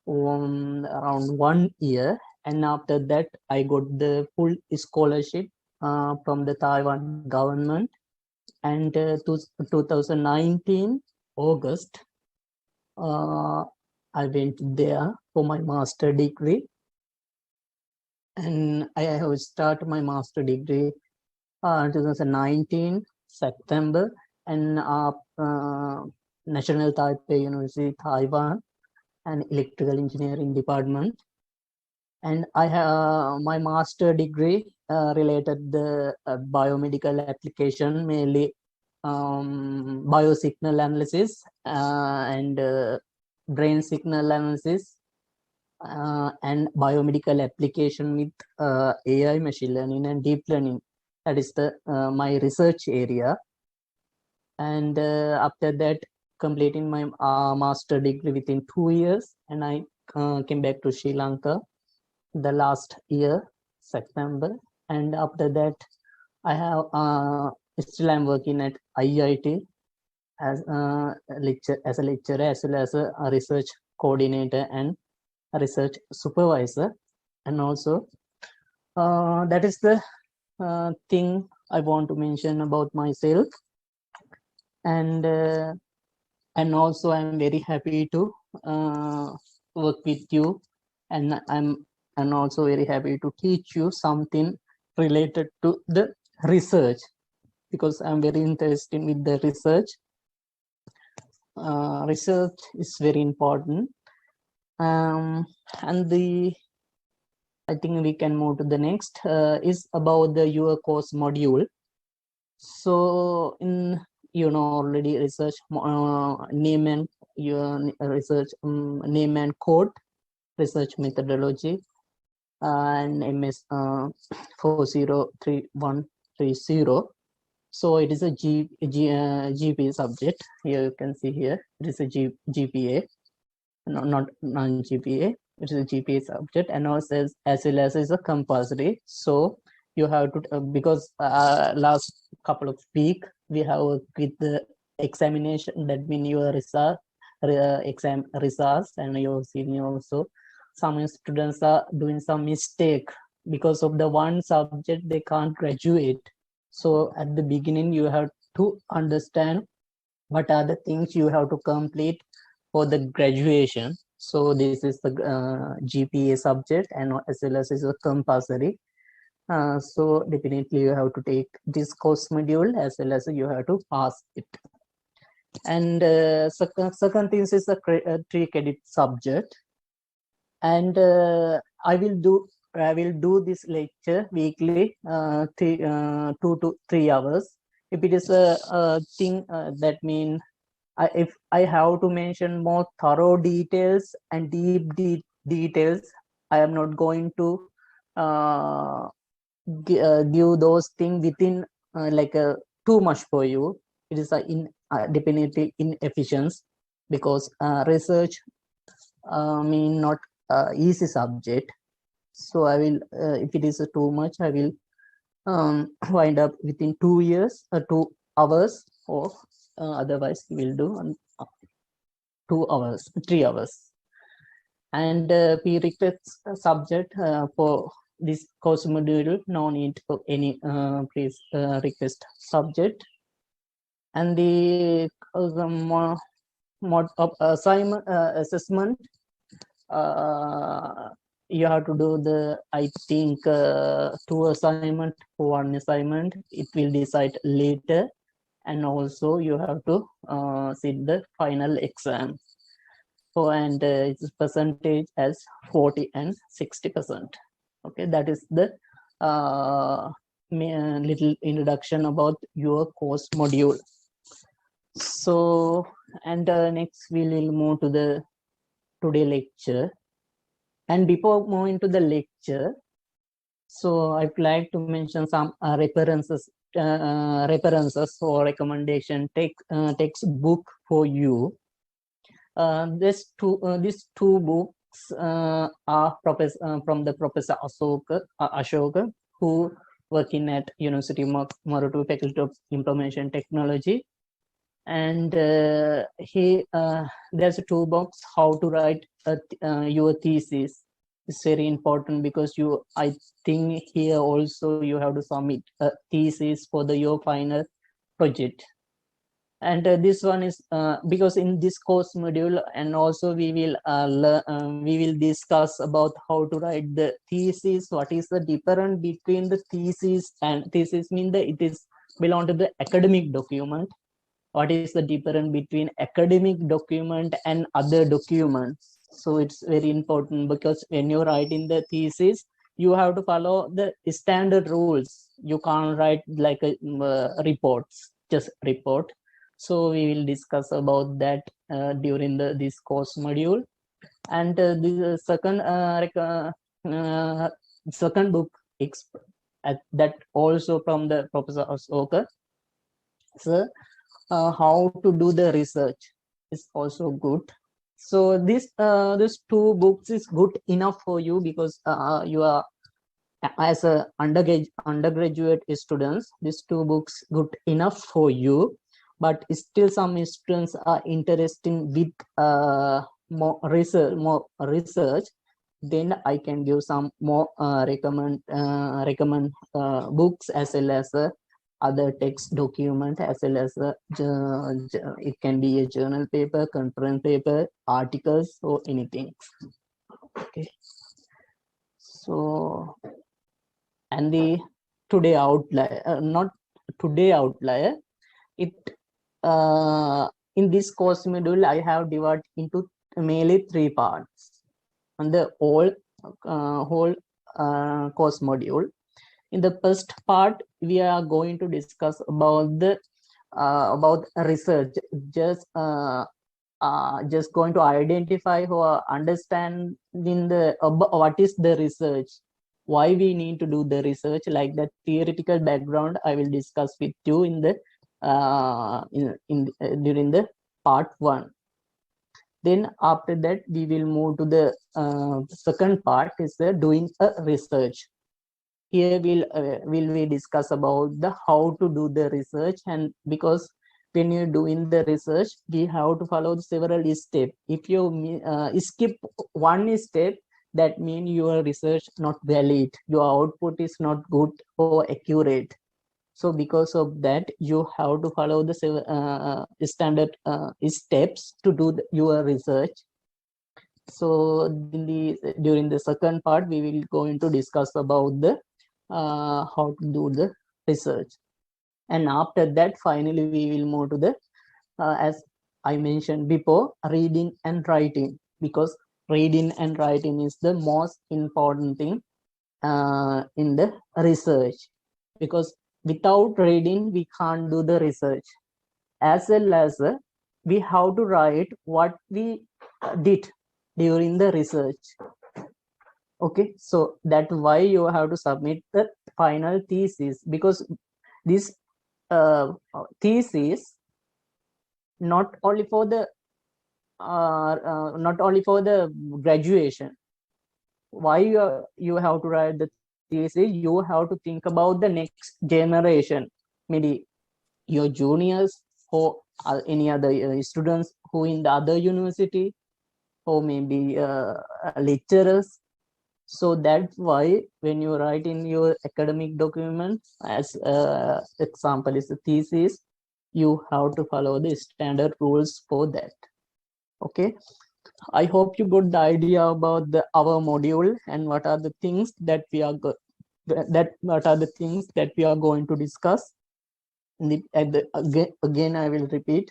around 1 year, and after that I got the full scholarship from the Taiwan government. And 2019 August, I went there for my master degree, and I have started my master degree 2019 September, and National Taipei University, Taiwan, and Electrical Engineering Department. And I have my master degree related the biomedical application, mainly biosignal analysis and brain signal analysis and biomedical application with AI, machine learning, and deep learning. That is the my research area. And after that, completing my master degree within 2 years, and I came back to Sri Lanka the last year, September. And after that, I have still I'm working at IIT as a lecturer, as well as a research coordinator and a research supervisor. And also, that is the thing I want to mention about myself. And also I'm very happy to work with you, and I'm also very happy to teach you something related to the research, because I'm very interested with the research. Research is very important. And I think we can move to the next is about the your course module. So already research name and your research name and code, research methodology, and MS 403130. So it is a GPA subject. Here you can see here it is a GPA, not non-GPA. It is a GPA subject, and also as well as is a compulsory. So you have to because last couple of weeks we have worked with the examination. That means your exam results, and your senior also. Some students are doing some mistake because of the one subject they can't graduate. So at the beginning you have to understand what are the things you have to complete for the graduation. So this is the GPA subject, and as well as is a compulsory. So definitely you have to take this course module, as well as you have to pass it. And second thing is a 3 credit subject, and I will do this lecture weekly, 2 to 3 hours. If it is a thing that means if I have to mention more thorough details and deep details, I am not going to give those things within too much for you. It is definitely inefficient, because research mean not easy subject. So I will if it is too much, I will wind up within 2 years 2 hours, or otherwise we will do 2 hours 3 hours. And prerequisite subject for this course module, no need for any please request subject. And the mode of assignment assessment, you have to do the, I think 2 assignment for 1 assignment. It will decide later, and also you have to sit the final exam. So, and its percentage as 40 and 60%. Okay, that is the little introduction about your course module. So, and next we will move to the today lecture. And before moving to the lecture, so I'd like to mention some references or recommendation textbook for you. These two books are from the Professor Ashoka, who working at University of Marutu Faculty of Information Technology. And there's a toolbox how to write your thesis. It's very important because I think here also you have to submit a thesis for your final project. And this one is because in this course module, and also we will discuss about how to write the thesis. What is the difference between the thesis? And thesis mean that it is belong to the academic document. What is the difference between academic document and other documents? So it's very important, because when you're writing the thesis, you have to follow the standard rules. You can't write like a reports, just report. So we will discuss about that during this course module. And the second book that also from the Professor Asoka. So how to do the research is also good. So this two books is good enough for you, because you are as a undergraduate students. These two books good enough for you, but still some students are interested with more research. Then I can give some more recommend books, as well as other text document, as well as it can be a journal paper, conference paper, articles, or anything. Okay. So, and the today outlier, not today outlier, it in this course module I have divided into mainly 3 parts on the whole course module. In the first part, we are going to discuss about the about research. Just going to identify or understanding what is the research, why we need to do the research, like the theoretical background. I will discuss with you in the during the part 1. Then after that, we will move to the second part, is the doing a research. Here will we discuss about the how to do the research. And because when you're doing the research, we have to follow several steps. If you skip one step, that means your research not valid, your output is not good or accurate. So because of that, you have to follow the standard steps to do your research. So during the second part, we will going to discuss about the how to do the research. And after that, finally we will move to the as I mentioned before, reading and writing, because reading and writing is the most important thing in the research, because without reading we can't do the research. As well as we have to write what we did during the research. Okay, so that's why you have to submit the final thesis, because this thesis not only for the graduation. Why you have to write the thesis? You have to think about the next generation, maybe your juniors, or any other students who in the other university, or maybe lecturers. So that's why when you write in your academic document, as example is the thesis, you have to follow the standard rules for that. Okay, I hope you got the idea about our module and what are the things that we are going to discuss. Again, I will repeat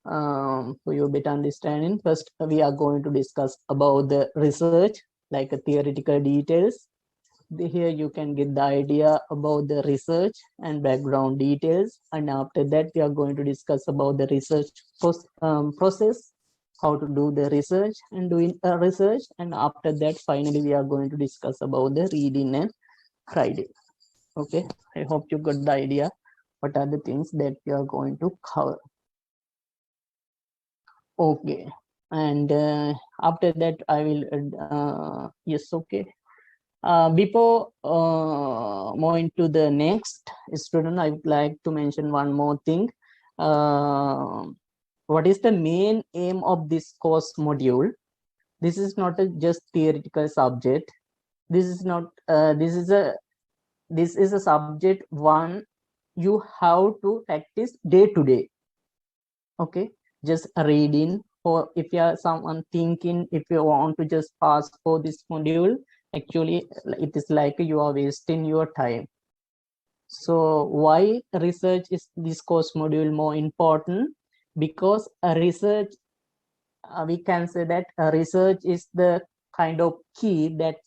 for your better understanding. First, we are going to discuss about the research, like theoretical details. Here you can get the idea about the research and background details. And after that, we are going to discuss about the research process, how to do the research and doing research. And after that, finally, we are going to discuss about the reading and writing. Okay, I hope you got the idea what are the things that we are going to cover. Okay, and after that, I will yes, okay. Before moving to the next student, I would like to mention one more thing. what is the main aim of this course module? This is not a just theoretical subject. This is not. This is a subject one you have to practice day to day. Okay, just reading, or if you are someone thinking, if you want to just pass for this module, actually it is like you are wasting your time. So why research is this course module more important? Because a research, we can say that research is the kind of key that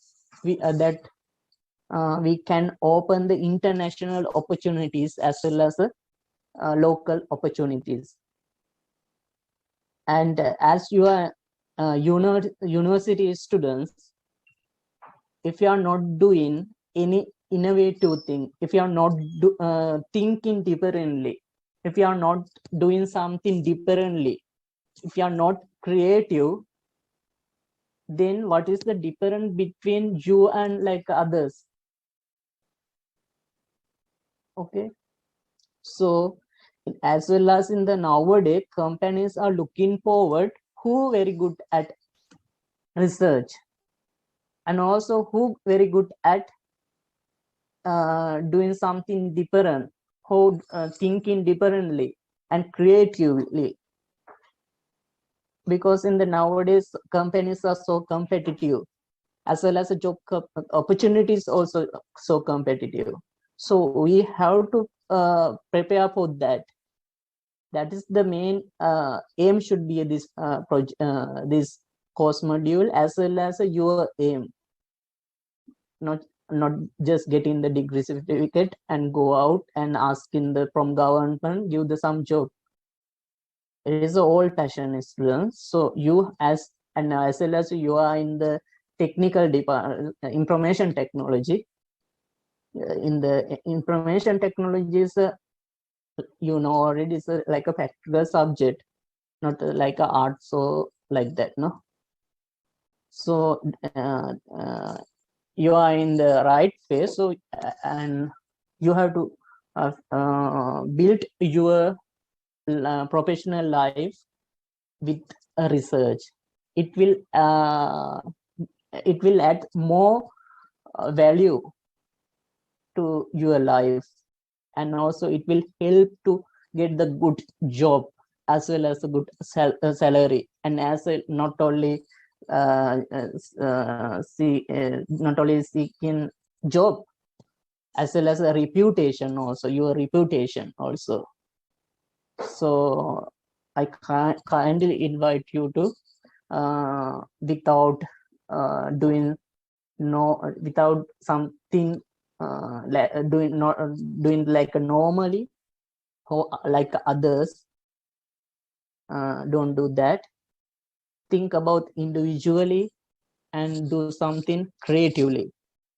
we can open the international opportunities as well as local opportunities. And as you are university students, if you are not doing any innovative thing, if you are not thinking differently, if you are not doing something differently, if you are not creative, then what is the difference between you and like others? Okay, so as well as in the nowadays, companies are looking forward who very good at research, and also who very good at doing something different, who thinking differently and creatively. Because in the nowadays, companies are so competitive, as well as the job opportunities also so competitive. So we have to prepare for that. That is the main aim should be this this course module, as well as your aim, not just getting the degree certificate and go out and asking the from government give the some job. It is all passion students. So you as well as you are in the technical department, information technology. In the information technologies, you know already is like a practical subject, not like a art, so like that, no. So you are in the right phase. So and you have to build your professional life with research. It will add more value to your life, and also it will help to get the good job as well as a good salary, and as not only not only seeking job, as well as a reputation also, your reputation also. So I kindly invite you to without doing without something doing like normally, like others, don't do that. Think about individually and do something creatively.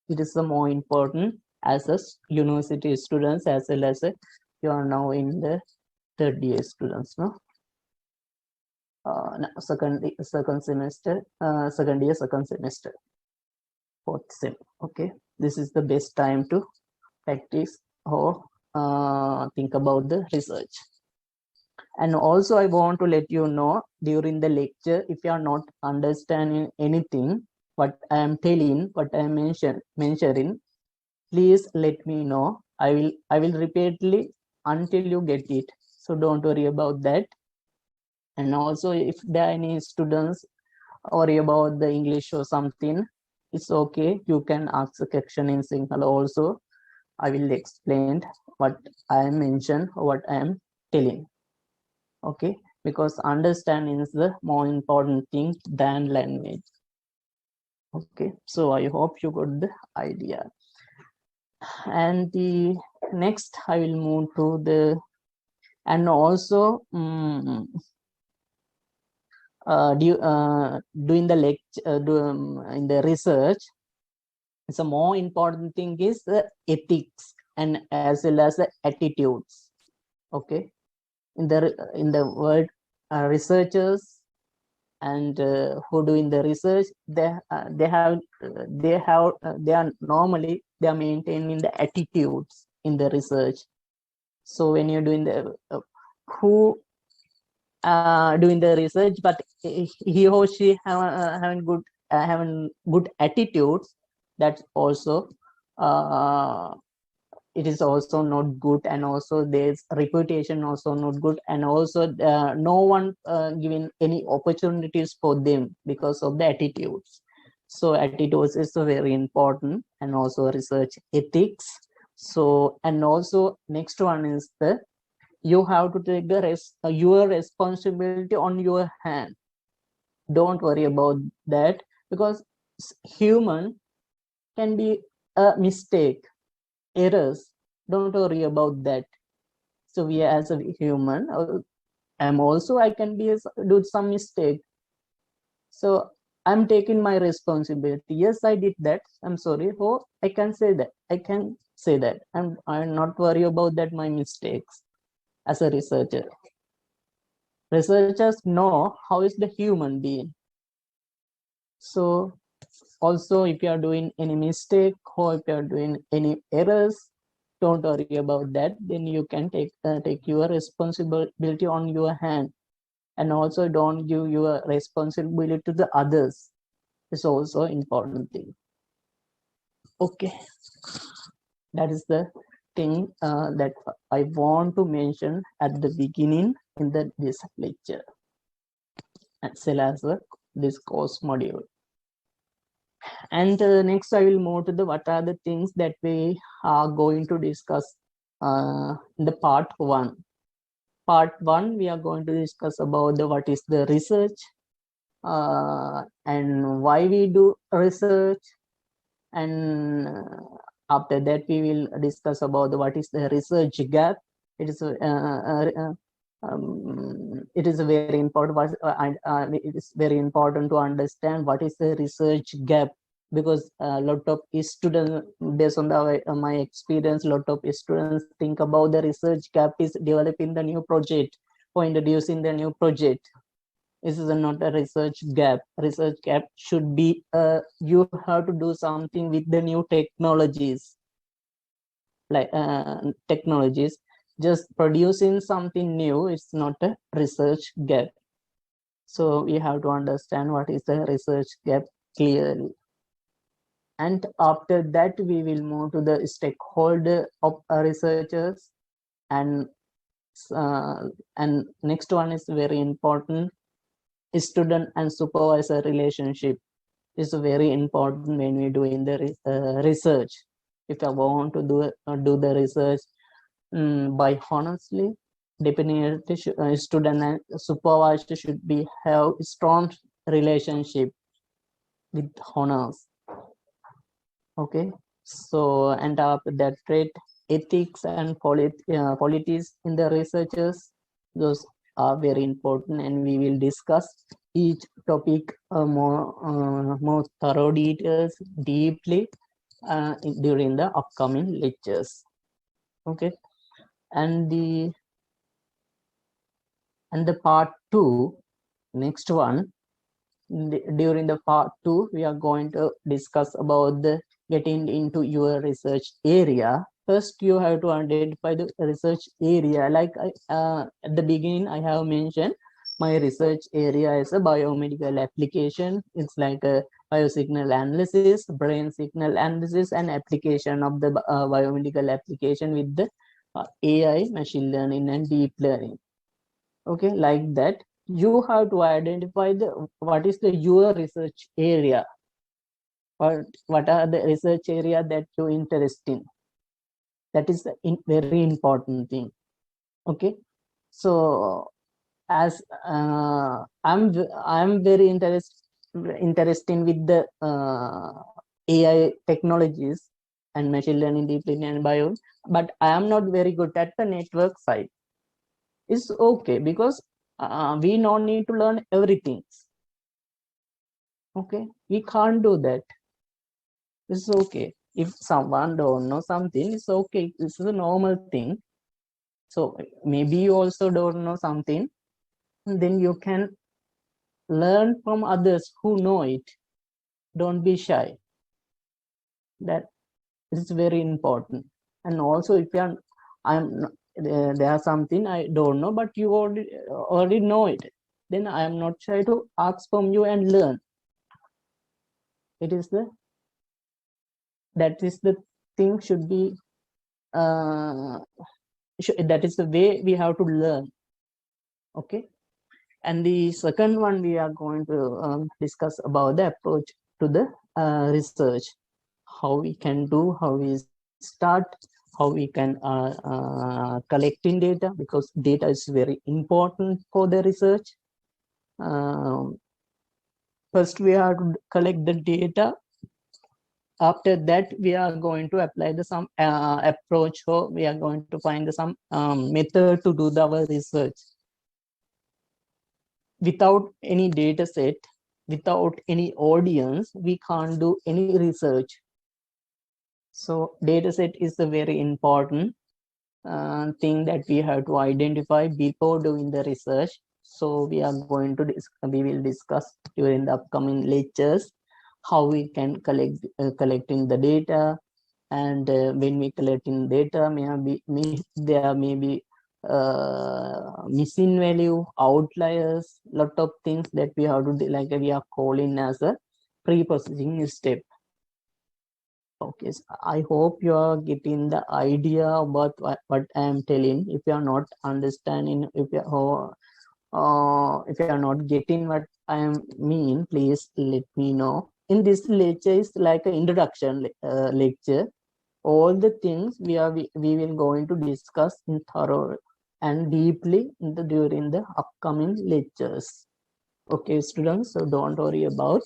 It is the more important as a university students, as well as you are now in the third year students, no. Second semester, second year, second semester, fourth sem. Okay, this is the best time to practice or think about the research. And also I want to let you know during the lecture, if you are not understanding anything what I am telling, what I am mentioning, please let me know. I will repeatedly until you get it, so don't worry about that. And also if there are any students worry about the English or something, it's okay, you can ask a question in Sinhala also. I will explain what I mentioned, what I am telling. Okay, because understanding is the more important thing than language. Okay, so I hope you got the idea. And the next I will move to the, and also doing the lecture, in the research, the more important thing is the ethics and as well as the attitudes. Okay, in the world, researchers and who doing the research, they are normally they are maintaining the attitudes in the research. So when you're doing the who doing the research, but he or she having good attitudes, that's also it is also not good, and also there's reputation also not good, and also no one giving any opportunities for them because of the attitudes. So attitudes is very important, and also research ethics. So, and also next one is the you have to take the your responsibility on your hand. Don't worry about that, because human can be a mistake, errors. Don't worry about that. So we as a human, I can be do some mistake. So I'm taking my responsibility. Yes, I did that. I'm sorry. Oh, I can say that. I can say that. I'm not worry about that my mistakes as a researcher. Researchers know how is the human being. So also, if you are doing any mistake or if you are doing any errors, don't worry about that. Then you can take your responsibility on your hand, and also don't give your responsibility to the others. It's also important thing. Okay, that is the thing that I want to mention at the beginning in this lecture, as well as this course module. And next I will move to the what are the things that we are going to discuss in the part 1. Part 1, we are going to discuss about the what is the research and why we do research, and after that we will discuss about the what is the research gap. It is it is very important. It is very important to understand what is the research gap, because a lot of students, based on my experience, a lot of students think about the research gap is developing the new project or introducing the new project. This is not a research gap. Research gap should be you have to do something with the new technologies, like technologies. Just producing something new, it's not a research gap. So we have to understand what is the research gap clearly. And after that, we will move to the stakeholder of researchers, and next one is very important. Student and supervisor relationship is very important when we do in the research. If I want to do the research by honestly, definitely student and supervisor should be have strong relationship with honors. Okay, so and after that, trait ethics and qualities in the researchers, those are very important, and we will discuss each topic more thorough details deeply during the upcoming lectures. Okay, and the part 2, next one, during the part 2 we are going to discuss about the getting into your research area. First you have to identify the research area. Like at the beginning I have mentioned my research area is a biomedical application. It's like a biosignal analysis, brain signal analysis, and application of the biomedical application with the AI, machine learning, and deep learning. Okay, like that you have to identify the what is the your research area, or what are the research area that you're interested in. That is the very important thing. Okay, so as I'm very interested with the AI technologies and machine learning, deep learning, and bio, but I am not very good at the network side. It's okay, because we don't need to learn everything. Okay, we can't do that. It's okay if someone don't know something. It's okay, this is a normal thing. So maybe you also don't know something, then you can learn from others who know it. Don't be shy. That is very important. And also if you are, there's something I don't know, but you already know it. Then I am not shy to ask from you and learn. That is the thing should be, that is the way we have to learn. Okay. And the second one, we are going to discuss about the approach to the research, how we can do, how we start, how we can collecting data, because data is very important for the research. First, we have to collect the data. After that, we are going to apply the some approach, or we are going to find the some method to do our research. Without any data set, without any audience, we can't do any research. So data set is a very important thing that we have to identify before doing the research. So we are going to we will discuss during the upcoming lectures how we can collecting the data, and when we collecting data, there may be missing value, outliers, lot of things that we have to do, like we are calling as a pre-processing step. Okay, so I hope you are getting the idea about what I am telling. If you are not understanding, if you are not getting what I am mean, please let me know. In this lecture is like an introduction lecture. All the things we will going to discuss in thorough and deeply during the upcoming lectures. Okay, students, so don't worry about.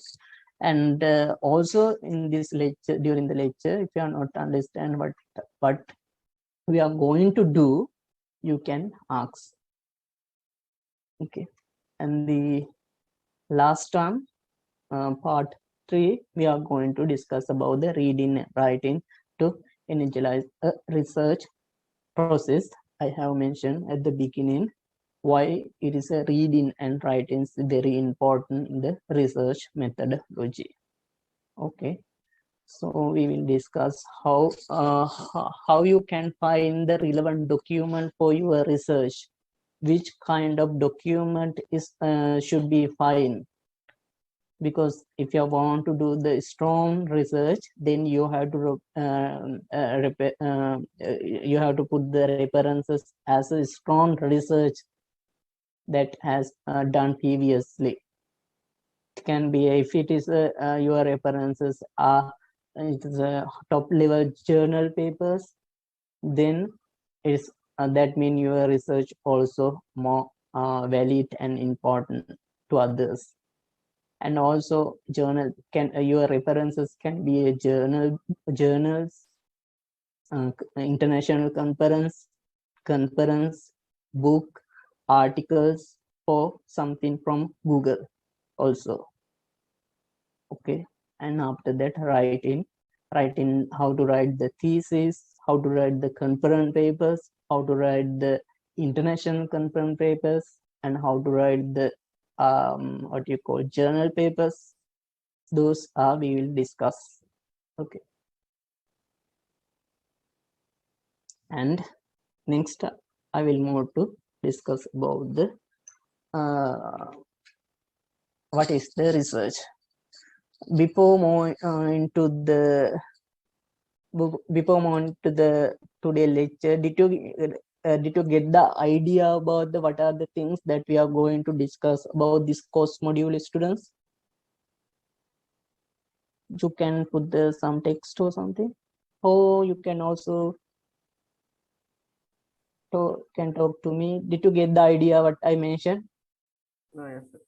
And also in this lecture, during the lecture, if you are not understand what we are going to do, you can ask. Okay, and the last one, part 3, we are going to discuss about the reading and writing to initialize a research process. I have mentioned at the beginning why it is a reading and writing is very important in the research methodology. Okay, so we will discuss how you can find the relevant document for your research, which kind of document is should be fine. Because if you want to do the strong research, then you have to you have to put the references as a strong research that has done previously. It can be, if it is your references are it is a top level journal papers, then it's that means your research also more valid and important to others. And also journal can your references can be a journals, international conference, book, articles, or something from Google also. Okay, and after that, writing how to write the thesis, how to write the conference papers, how to write the international conference papers, and how to write the what you call journal papers. Those are we will discuss. Okay, and next I will move to discuss about the what is the research. Before moving into the today lecture, did you get the idea about what are the things that we are going to discuss about this course module, students? You can put some text or something, or you can also can talk to me. Did you get the idea what I mentioned? No, yes, sir.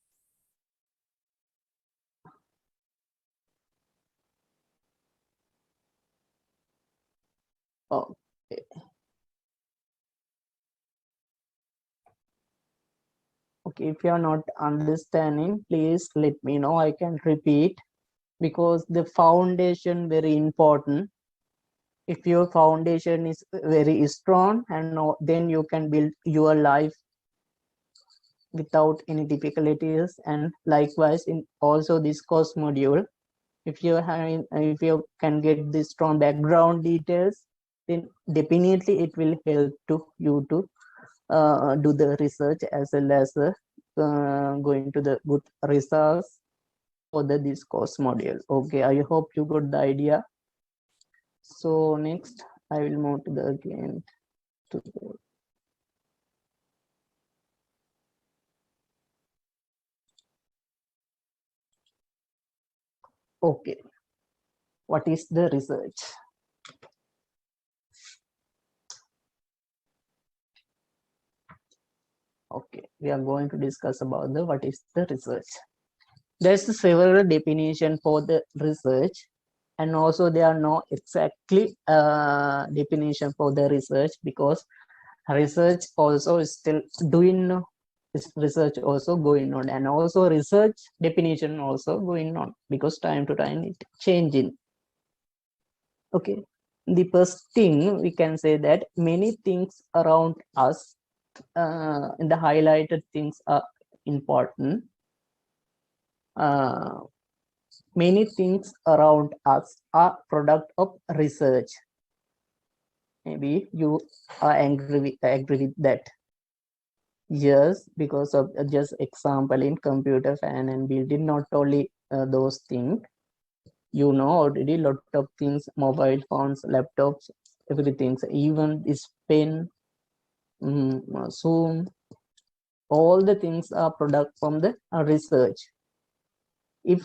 Okay. Okay, if you are not understanding, please let me know. I can repeat, because the foundation very important. If your foundation is very strong, and then you can build your life without any difficulties. And likewise in also this course module, if you can get the strong background details, then definitely it will help to you to do the research as well as going to the good results for this course module. Okay, I hope you got the idea. So next I will move to the again to the okay, what is the research? Okay, we are going to discuss about the what is the research. There's several definition for the research, and also there are no exactly definition for the research, because research also is still doing, research also going on, and also research definition also going on, because time to time it changing. Okay, the first thing we can say that many things around us, in the highlighted things are important. Many things around us are product of research. Maybe you are agree with that. Yes, because of just example in computer fan and building, not only those things, you know already lot of things, mobile phones, laptops, everything, even this pen, Zoom, all the things are product from the research. If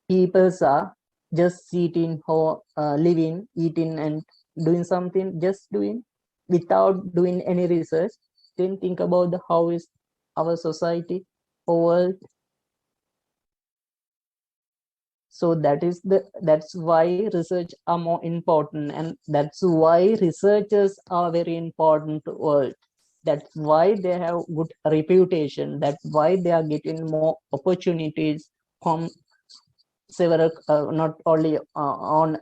people are just sitting or living, eating and doing something, just doing without doing any research, then think about the how is our society or world. So that's why research are more important, and that's why researchers are very important to world. That's why they have good reputation. That's why they are getting more opportunities from several, not only on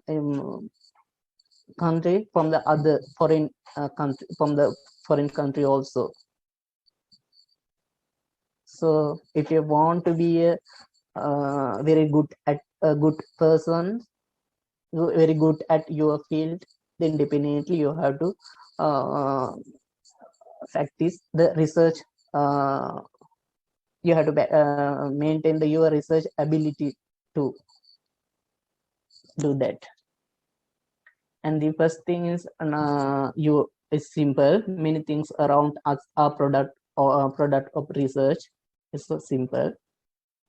country, from the other foreign country, from the foreign country also. So if you want to be a very good at a good person, very good at your field, then definitely you have to practice the research. You have to maintain your research ability to do that. And the first thing is you is simple. Many things around us are product or product of research. It's so simple.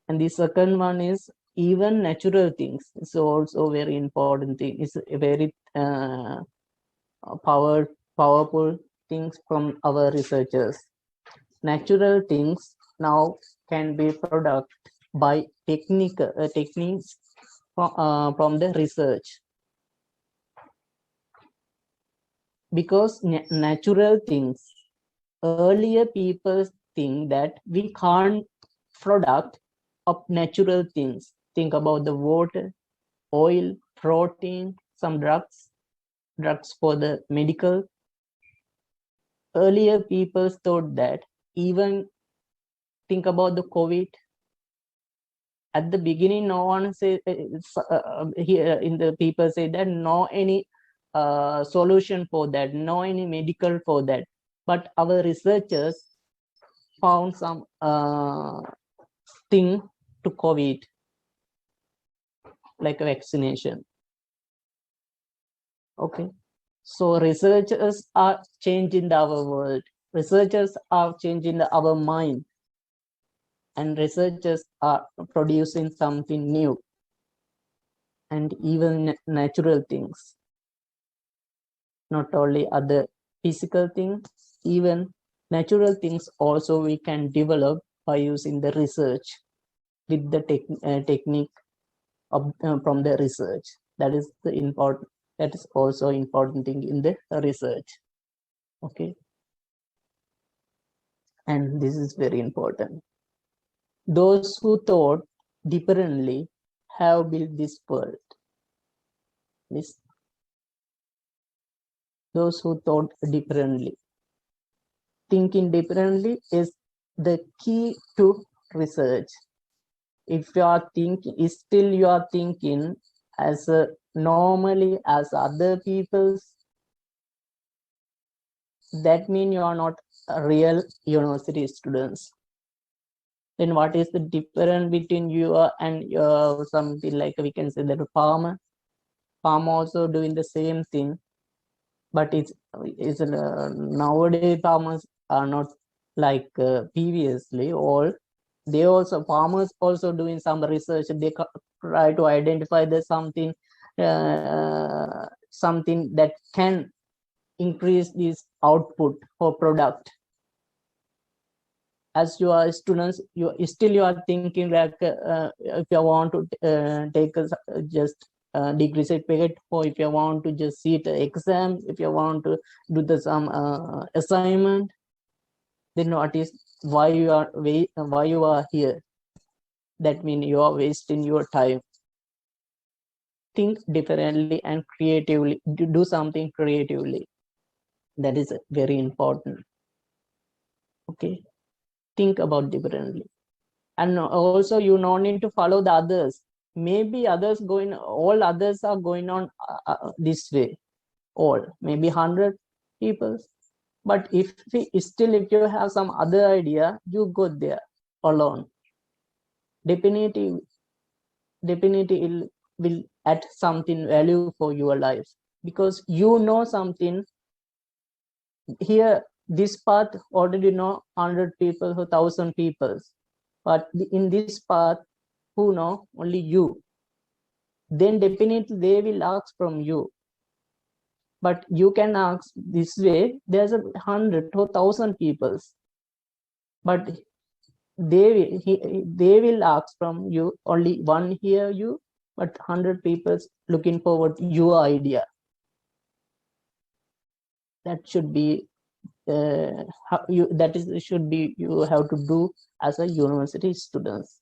And the second one is even natural things. It's also very important thing. It's a very powerful things from our researchers. Natural things now can be product by techniques from the research, because natural things, earlier people think that we can't product of natural things. Think about the water, oil, protein, some drugs for the medical. Earlier people thought that, even think about the COVID. At the beginning, no one say here in the people say that no any solution for that, no any medical for that. But our researchers found some thing to COVID, like a vaccination. Okay, so researchers are changing our world. Researchers are changing our mind, and researchers are producing something new, and even natural things, not only other physical things, even natural things also we can develop by using the research with the technique of, from the research. That is the important, that is also important thing in the research. Okay, and this is very important. Those who thought differently have built this world. This, those who thought differently, thinking differently is the key to research. If you are thinking, still you are thinking as normally as other people's, that means you are not a real university students. Then what is the difference between you and something like we can say that farmer also doing the same thing, but it's nowadays farmers are not like previously. All they also farmers also doing some research. They try to identify the something that can increase this output for product. As you are students, you are thinking like if you want to take just degree certificate, or if you want to just sit exam, if you want to do the some assignment, then what is why you are here? That means you are wasting your time. Think differently and creatively, do something creatively. That is very important. Okay, think about differently. And also you no need to follow the others. Maybe all others are going on this way, all maybe 100 people, but if you have some other idea, you go there alone. Definitely will add something value for your life, because you know something here. This path already know 100 people or 1,000 people, but in this path, who know? Only you. Then definitely they will ask from you. But you can ask this way, there's 100 or 1,000 people, but they will ask from you. Only one hear you, but 100 people looking forward to your idea. That should be should be you have to do as a university students.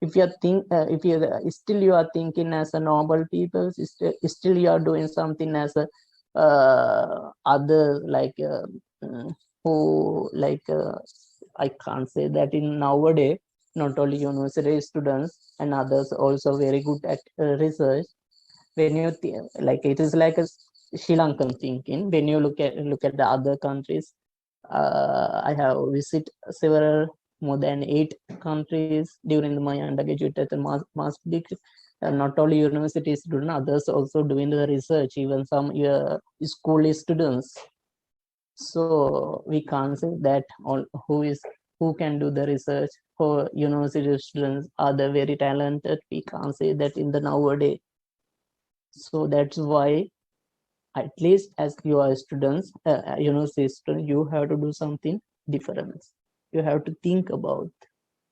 If you think if you still you are thinking as a normal people, still you are doing something as a other like who like I can't say that in nowadays. Not only university students and others also very good at research. When you like it is like a Sri Lankan thinking. When you look at the other countries, I have visited several more than 8 countries during my undergraduate and master degree. Not only university students, others also doing the research, even some school students. So we can't say that all who can do the research for university students are the very talented. We can't say that in the nowadays. So that's why, at least as you are students, university student, you have to do something different. You have to think about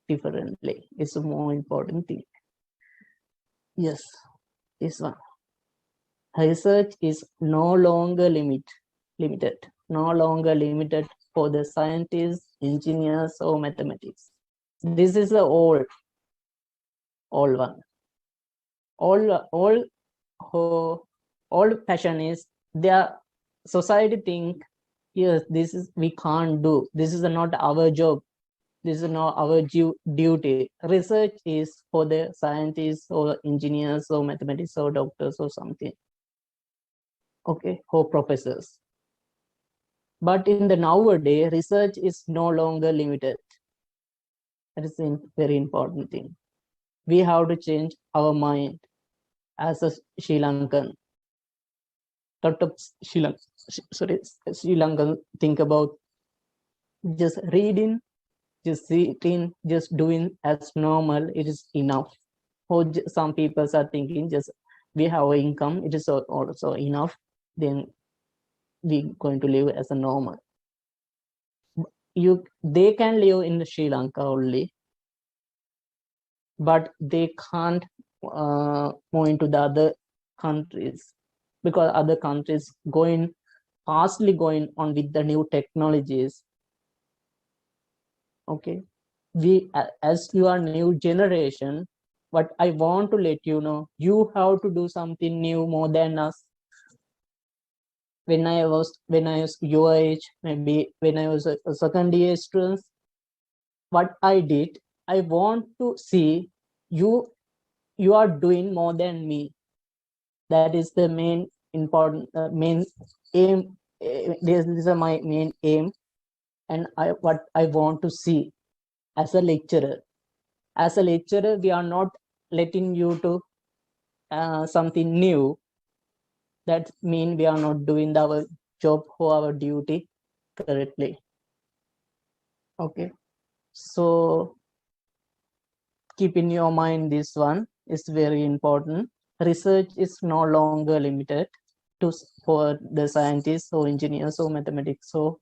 differently. It's a more important thing. Yes, this one. Research is no longer limited, no longer limited for the scientists, engineers, or mathematics. This is the all one. All passion is their society think, yes, this is we can't do. This is not our job. This is not our duty. Research is for the scientists or engineers or mathematics or doctors or something. Okay, for professors. But in the nowadays, research is no longer limited. That is a very important thing. We have to change our mind as a Sri Lankan. Lot of Sri Lankan think about just reading, just sitting, just doing as normal. It is enough. For some people are thinking just we have income, it is also enough. Then we going to live as a normal. They can live in Sri Lanka only, but they can't move into the other countries, because other countries fastly going on with the new technologies. Okay, as you are new generation, what I want to let you know, you have to do something new more than us. When I was your age, maybe when I was a second year student, what I did, I want to see you are doing more than me. That is the main important main aim this is my main aim, and what I want to see as a lecturer. As a lecturer, we are not letting you to something new. That means we are not doing our job or our duty correctly. Okay, so keep in your mind this one is very important. Research is no longer limited to for the scientists or engineers or mathematics or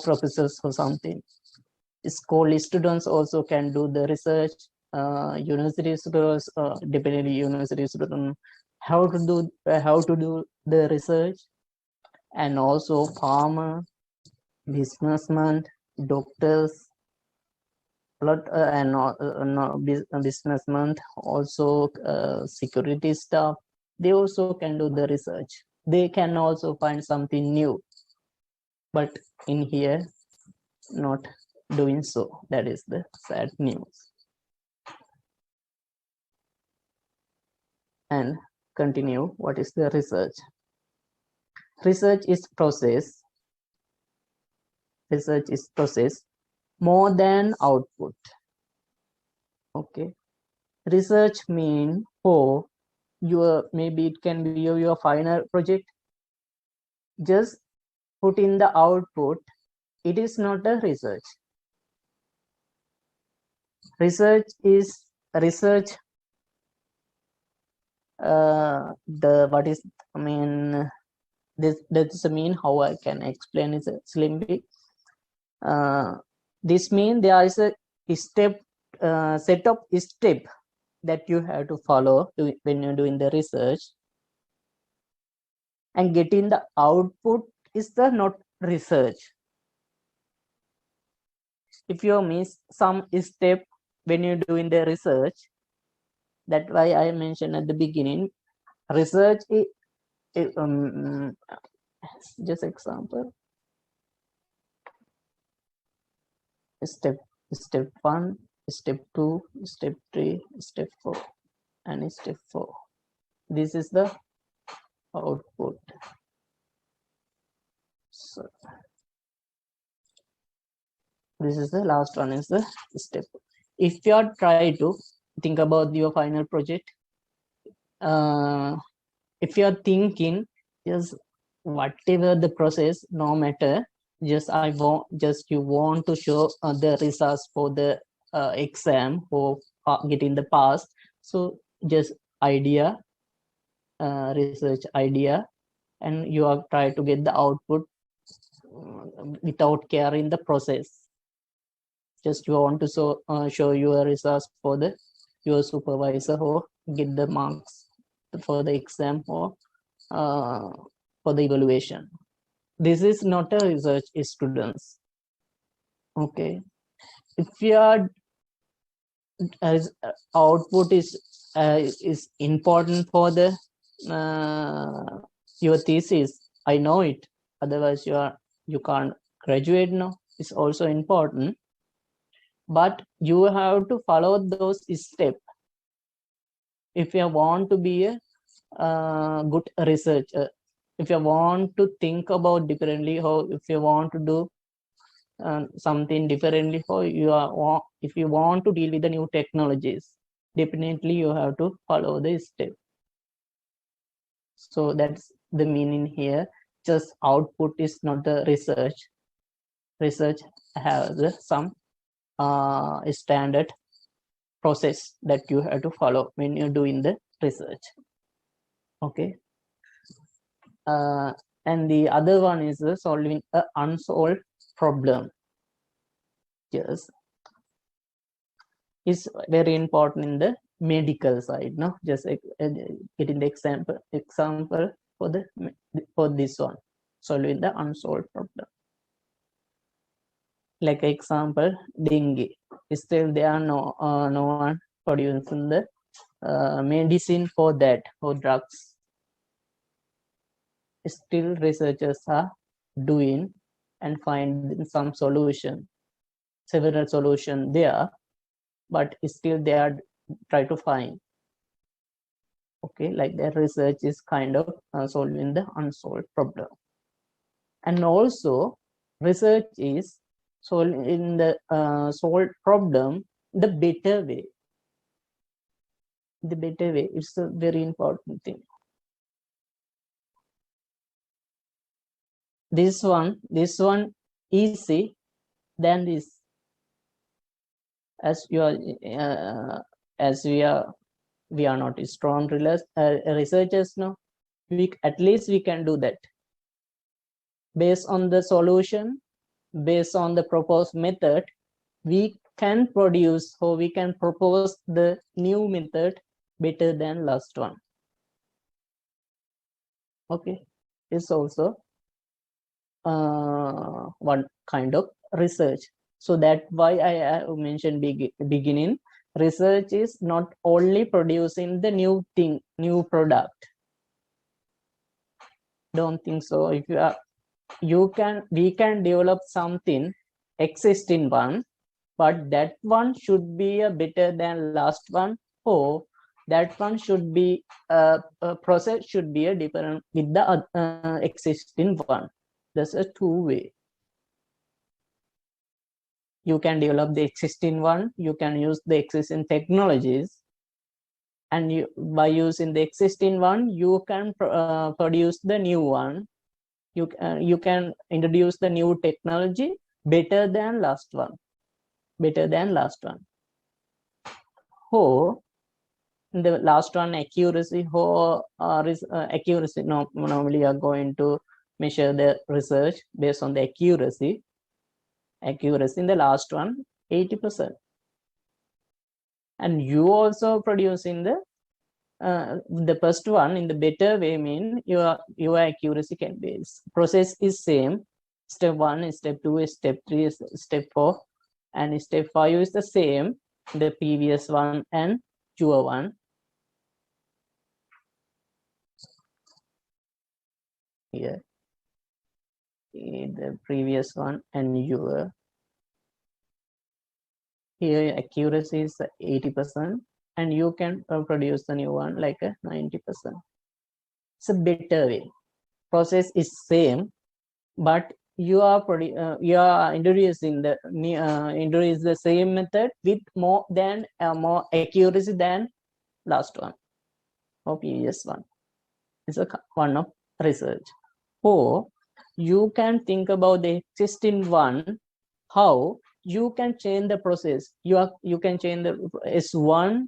professors or something. School students also can do the research. University students, depending university students, how to do the research, and also farmer, businessmen, doctors, lot and businessmen, also security staff. They also can do the research. They can also find something new, but in here, not doing so. That is the sad news. And continue. What is the research? Research is process. Research is process more than output. Okay. Research mean for your, maybe it can be your final project. Just put in the output. It is not a research. Research is research. The what is, I mean, that's the mean how I can explain it slimly. This means there is a step, set of step that you have to follow when you're doing the research, and getting the output is the not research. If you miss some step when you're doing the research, that's why I mentioned at the beginning, research is, just example, step 1, step 2, step 3, step 4, and step 4. This is the output. So this is the last one, is the step. If you are trying to think about your final project, if you are thinking just whatever the process, no matter, just you want to show the results for the exam or getting the pass. So just idea, research idea, and you are trying to get the output without caring the process. Just you want to show your results for your supervisor or get the marks for the exam or for the evaluation. This is not a research students. Okay, if your output is important for the your thesis, I know it. Otherwise, you can't graduate now. It's also important, but you have to follow those steps if you want to be a good researcher. If you want to think about differently, or if you want to do something differently, or if you want to deal with the new technologies, definitely you have to follow this step. So that's the meaning here. Just output is not the research. Research has some standard process that you have to follow when you're doing the research. Okay. And the other one is solving an unsolved problem. Yes, is very important in the medical side. No, just getting the example for this one, solving the unsolved problem. Like example, dengue. Still there are no one producing the medicine for that, or drugs. Still researchers are doing and finding some solution, several solution there, but still they are try to find. Okay, like their research is kind of solving the unsolved problem. And also research is in the solve problem the better way. The better way, it's a very important thing. This one easy than this. As you are as we are not strong researchers, no, at least we can do that based on the solution, based on the proposed method. We can produce, or we can propose the new method better than last one. Okay, it's also one kind of research. So that's why I mentioned beginning, research is not only producing the new thing, new product. Don't think so. If we can develop something existing one, but that one should be a better than last one, or that one should be a process should be a different with the existing one. That's a two-way. You can develop the existing one, you can use the existing technologies, and by using the existing one, you can produce the new one. You can introduce the new technology better than last one. Or the last one, accuracy. Or accuracy, normally are going to measure the research based on the accuracy in the last one 80%. And you also producing the first one in the better way, mean your accuracy can be, process is same, step 1, step 2, step 3, step 4, and step 5 is the same, the previous one and your one. Here, the previous one and your, here accuracy is 80%, and you can produce the new one like a 90%. It's a better way. Process is same, but you are introducing the same method with more accuracy than last one or previous one. It's a one of research. Or you can think about the existing one, how you can change the process. You can change the S1,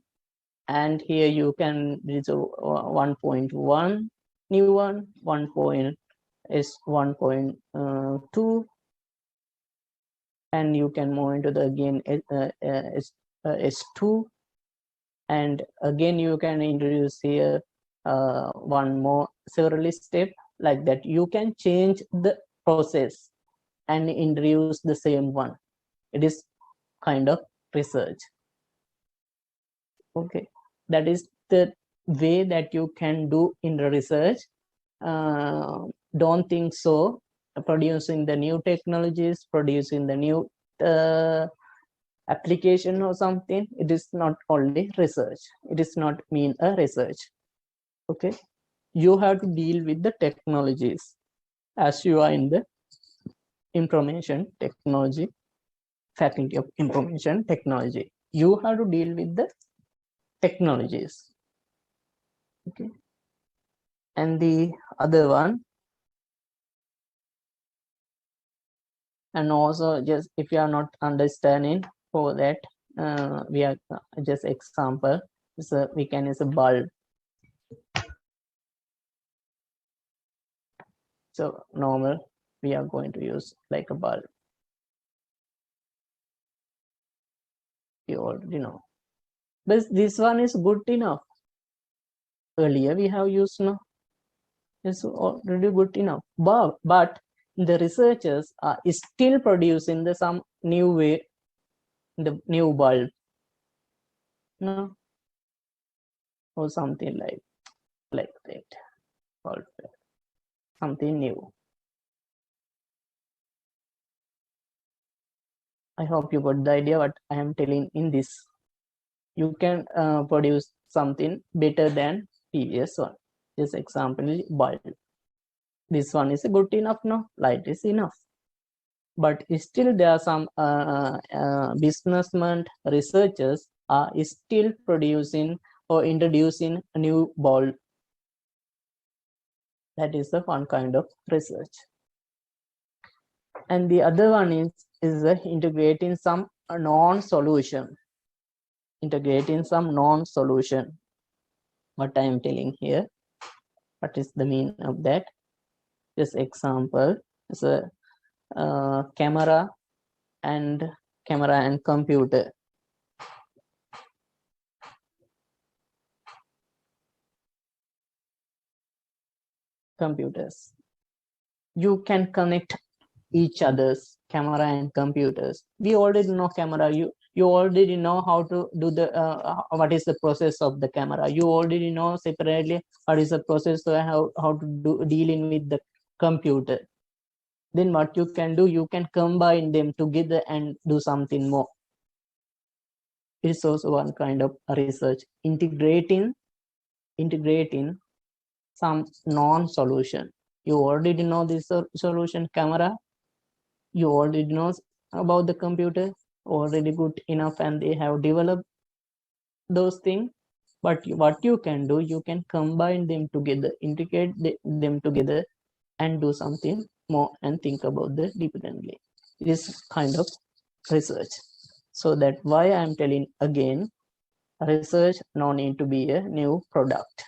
and here you can reach 1.1 new one, 1 is 1.2, and you can move into the again S2, and again you can introduce here one more several step, like that. You can change the process and introduce the same one. It is kind of research. Okay, that is the way that you can do in the research. Don't think so producing the new technologies, producing the new application or something, it is not only research. It is not mean a research. Okay, you have to deal with the technologies as you are in the information technology, faculty of information technology. You have to deal with the technologies. Okay, and the other one, and also, just if you are not understanding, for that we are just example, so we can use a bulb. So normal, we are going to use like a bulb. You already know, but this one is good enough. Earlier we have used, no, it's already good enough, but the researchers are still producing the some new way, the new bulb, no, or something like that, bulb, something new. I hope you got the idea what I am telling in this. You can produce something better than previous one. This example is bulb. this one is good enough? No, light is enough. But still there are some businessmen, researchers are still producing or introducing a new bulb. That is the one kind of research. And the other one is integrating some non-solution. Integrating some non-solution. What I am telling here, what is the meaning of that? This example is a camera and computer. Computers. You can connect each other's camera and computers. We already know camera. You already know how to do the what is the process of the camera. You already know separately what is the process of how to do dealing with the computer. Then what you can do, you can combine them together and do something more. It is also one kind of research, integrating some non-solution. You already know this solution camera. You already know about the computer, already good enough, and they have developed those things. But what you can do, you can combine them together, integrate them together, and do something more and think about the dependently. This kind of research. So that why I'm telling again, research no need to be a new product.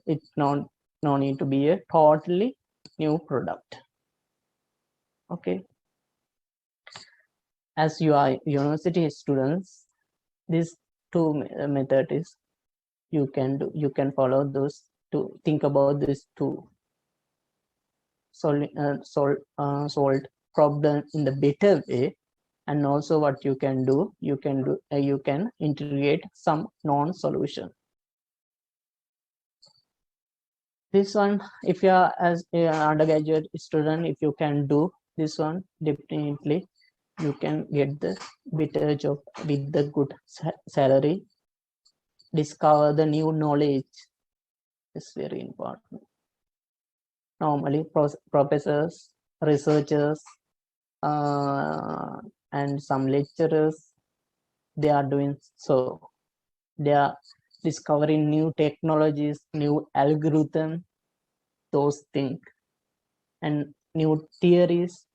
It no need to be a totally new product. Okay. As you are university students, these two method is you can follow those to think about this to solve problem in the better way. And also what you can do, you can integrate some non-solution. This one, if you are as an undergraduate student, if you can do this one, definitely you can get the better job with the good salary. Discover the new knowledge is very important. Normally professors, researchers, and some lecturers, they are doing so. They are discovering new technologies, new algorithms, those things, and new theories,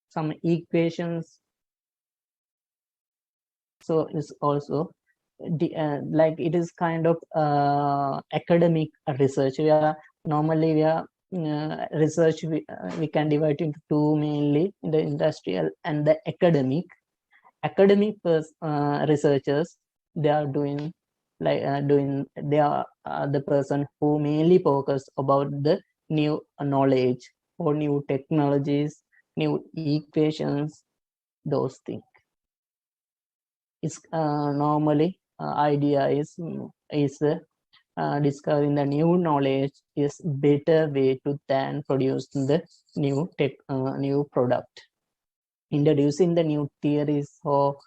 some equations. So it's also like it is kind of academic research. We are research we can divide into two mainly, the industrial and the academic. Academic researchers, they are doing like they are the person who mainly focus about the new knowledge or new technologies, new equations, those things. It's normally idea is discovering the new knowledge is better way to than producing the new product. Introducing the new theories or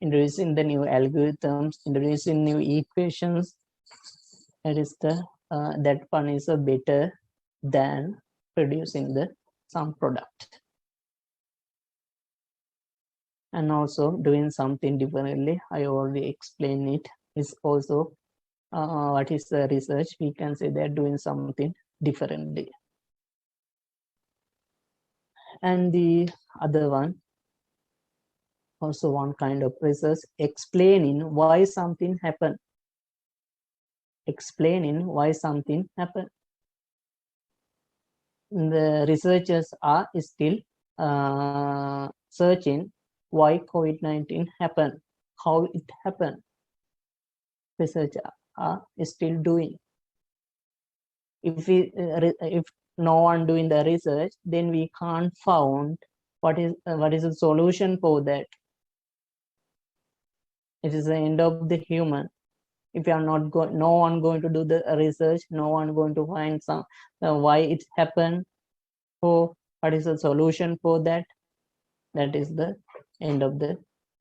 introducing the new algorithms, introducing new equations, that is the that one is a better than producing the some product. And also doing something differently, I already explained it, is also what is the research, we can say they're doing something differently. And the other one, also one kind of research, explaining why something happened. Explaining why something happened. The researchers are still searching why COVID-19 happened, how it happened. Researchers are still doing. If no one doing the research, then we can't found what is the solution for that. It is the end of the human. If you are not going, no one going to do the research, no one going to find some why it happened, or what is the solution for that. That is the end of the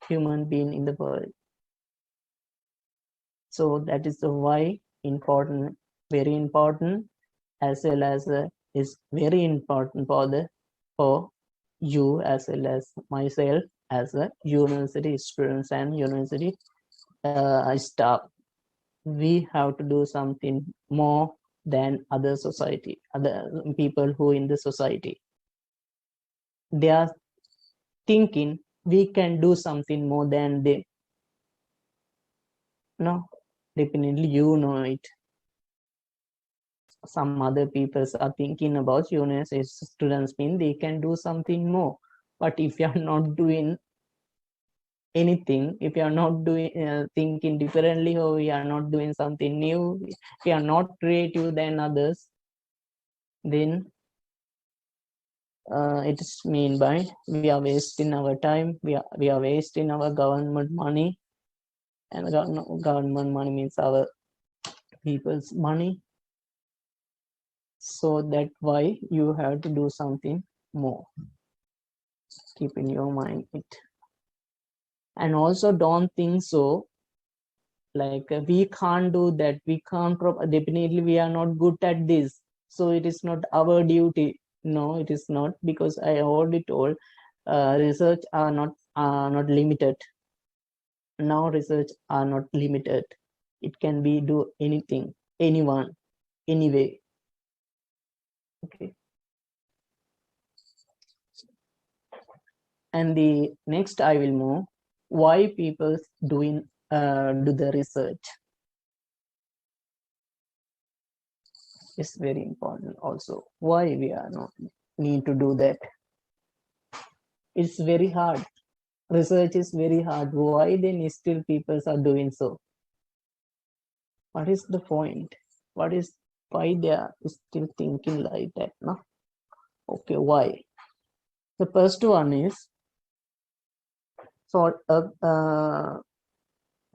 human being in the world. So that is the why important, very important, as well as is very important for you as well as myself as a university students and university staff. We have to do something more than other people who in the society. They are thinking we can do something more than they. No, definitely you know it. Some other people are thinking about university students mean they can do something more. But if you are not doing anything, if you are not doing thinking differently, or we are not doing something new, if you are not creative than others, then it is mean by we are wasting our time, we are wasting our government money, and government money means our people's money. So that's why you have to do something more. Keep in your mind it. And also don't think so like we can't do that, we can't definitely we are not good at this, so it is not our duty. No, it is not, because I already told research are not limited. Now research are not limited, it can be do anything, anyone, anyway. Okay. And the next I will move why people do the research. Is very important also. Why we are not need to do that? It's very hard. Research is very hard. Why then still people are doing so? What is the point? What is why they are still thinking like that? No? Okay, why? The first one is sort of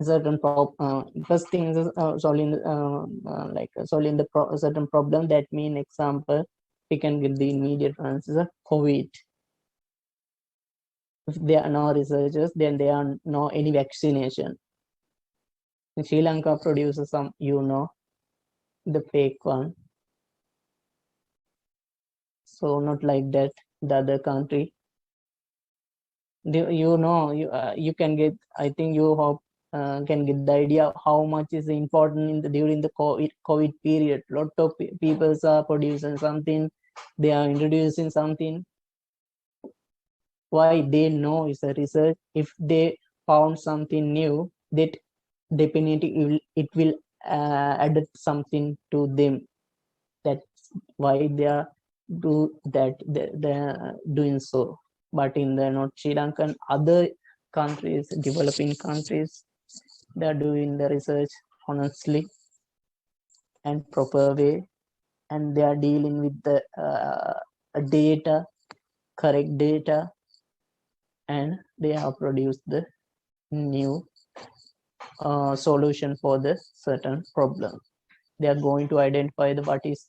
certain first thing is solving solving the certain problem. That mean example we can give the immediate answer. COVID. If there are no researchers, then there are no any vaccination. Sri Lanka produces some, the fake one. So not like that. The other country, you can get. I think you hope can get the idea of how much is important during the COVID period. Lot of people are producing something. They are introducing something. Why they know is a research. If they found something new, that definitely it will add something to them. That's why they are they're doing so. But in the not Sri Lankan, other countries, developing countries, they are doing the research honestly and proper way, and they are dealing with the data, correct data, and they have produced the new solution for the certain problem. They are going to identify the what is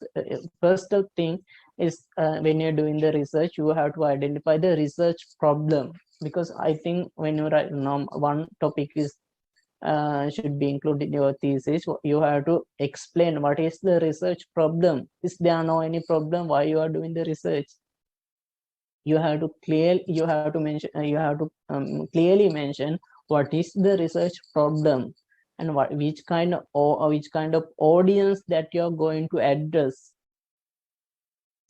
first thing is when you're doing the research, you have to identify the research problem, because I think when you write one topic is should be included in your thesis, you have to explain what is the research problem. Is there no any problem why you are doing the research? You have to clearly mention what is the research problem, and which kind of audience that you're going to address.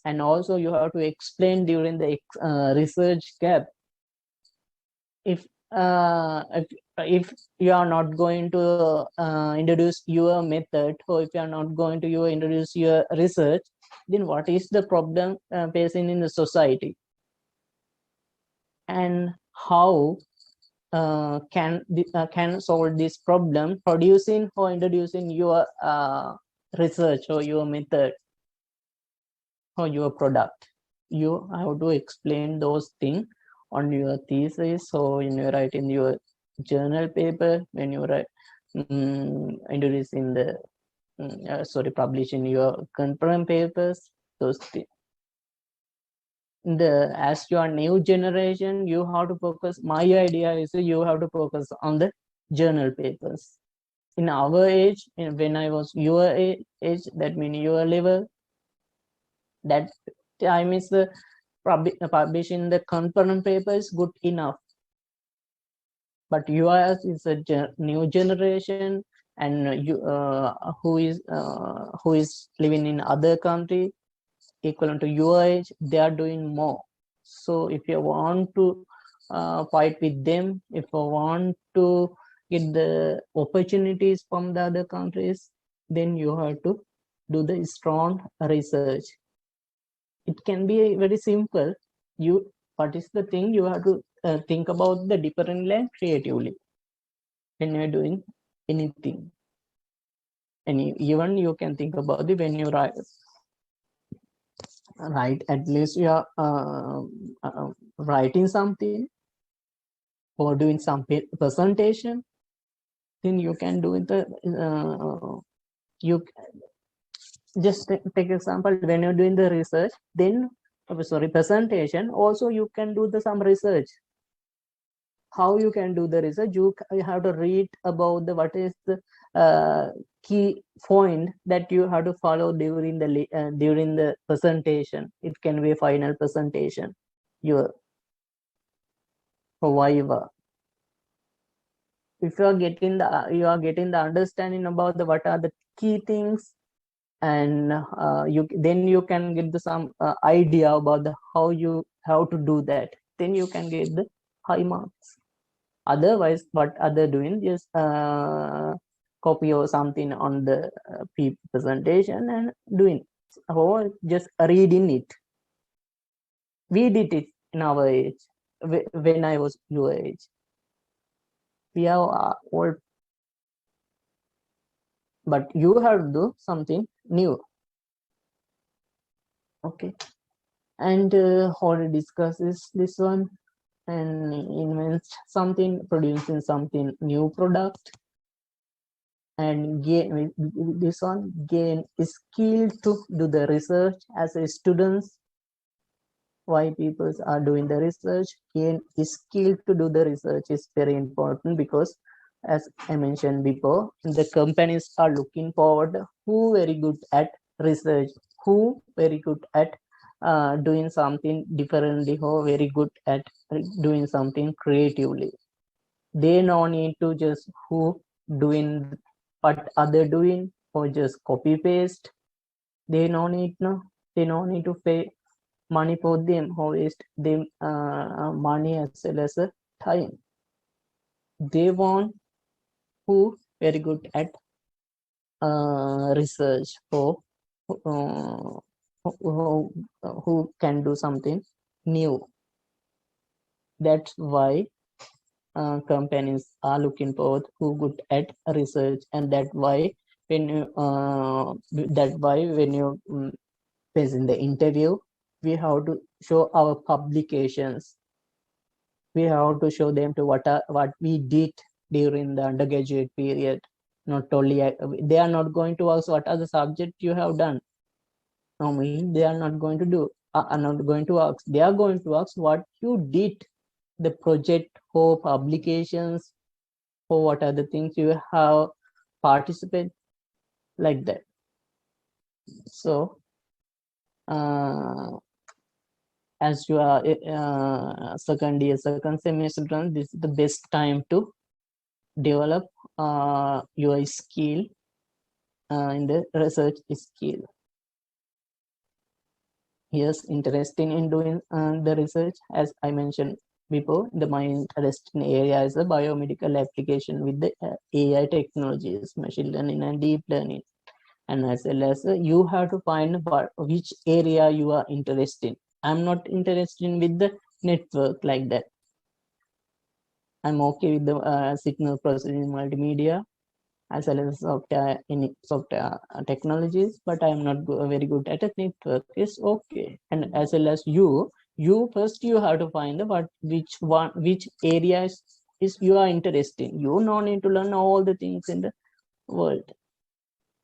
And also you have to explain during the research gap. If you are not going to introduce your method, or if you are not going to introduce your research, then what is the problem facing in the society, and how can solve this problem producing or introducing your research or your method or your product. You have to explain those things on your thesis, or when you write in your journal paper, when you write introducing the publishing your conference papers, those things. As you are new generation, you have to focus. My idea is you have to focus on the journal papers. In our age, when I was your age, that means your level, That time is the publishing the concurrent paper is good enough. But US is a new generation, and you who is living in other country equivalent to your age, they are doing more. So if you want to fight with them, if you want to get the opportunities from the other countries, then you have to do the strong research. It can be very simple. What is the thing you have to think about the different land creatively when you're doing anything. And even you can think about it when you write, at least you are writing something or doing some presentation, then you can do it. You just take example, when you're doing the research, then presentation, also you can do some research. How you can do the research? You have to read about what is the key point that you have to follow during the presentation. It can be a final presentation, your viva. If you are getting the understanding about what are the key things, and then you can get some idea about how to do that, then you can get the high marks. Otherwise, what other doing, just copy or something on the presentation and doing, or just reading it. We did it in our age, when I was your age. We are all, but you have to do something new. Okay, and already discusses this one, and invents something, producing something new product, and gain this one, gain skill to do the research as a students. Why people are doing the research? Gain skill to do the research is very important, because as I mentioned before, the companies are looking forward who very good at research, who very good at doing something differently, who very good at doing something creatively. They no need to just who doing what other doing or just copy paste. They no need to pay money for them or waste them money as well as time. They want who very good at research, or uh, who can do something new. That's why companies are looking for who good at research, and that why when you face in the interview, we have to show our publications. We have to show them to what we did during the undergraduate period. Not only they are not going to ask what are the subject you have done. Normally they are not going to do are not going to ask. They are going to ask what you did, the project or publications, or what are the things you have participated, like that. So as you are second year, second semester, this is the best time to develop your skill in the research skill. Yes, interesting in doing the research. As I mentioned before, my interesting area is the biomedical application with the AI technologies, machine learning and deep learning. And as well as you have to find which area you are interested in. I'm not interested with the network like that. I'm okay with the signal processing multimedia, as well as software technologies, but I'm not very good at a network. It's okay. And as well as you first you have to find which areas is you are interested in. You don't need to learn all the things in the world.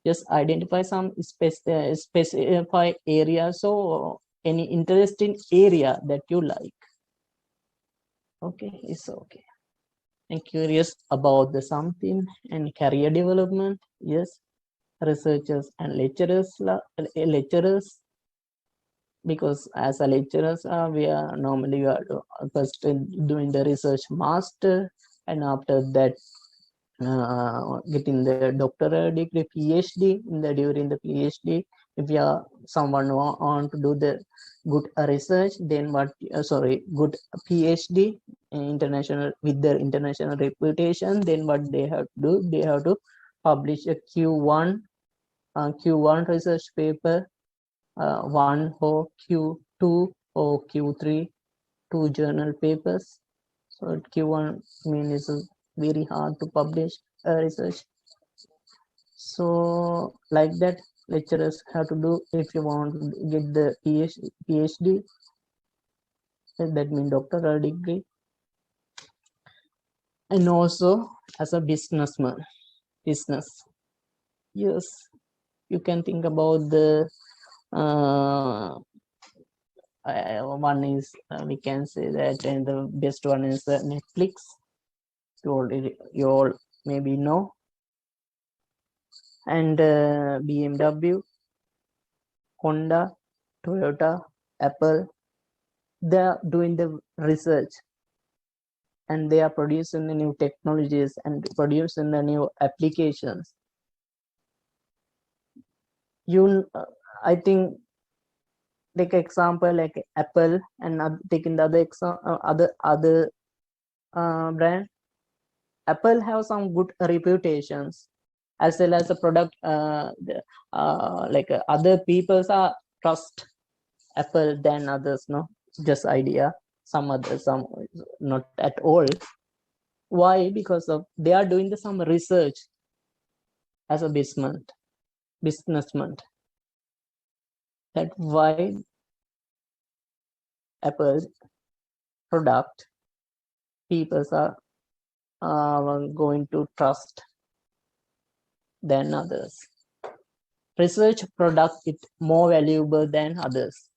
Just identify some specify areas or any interesting area that you like. Okay, it's okay. And curious about the something and career development. Yes, researchers and lecturers because as a lecturers, we are normally first doing the research master, and after that getting the doctoral degree, PhD. During the PhD, if you are someone want to do the good research, then good PhD international with their international reputation, then what they have to do, they have to publish a Q1 research paper, one or Q2 or Q3, two journal papers. So Q1 means it's very hard to publish research. So like that, lecturers have to do if you want to get the PhD, that means doctoral degree. And also as a business, yes, you can think about the one is we can say that, and the best one is Netflix. You all maybe know, and BMW, Honda, Toyota, Apple, they are doing the research, and they are producing the new technologies and producing the new applications. I think, take example like Apple, and taking the other brand. Apple have some good reputations, as well as the product. Other people's are trust Apple than others. No, just idea. Some others, some not at all. Why? Because of they are doing some research as a businessman. That's why Apple's product people are going to trust than others. Research product is more valuable than others.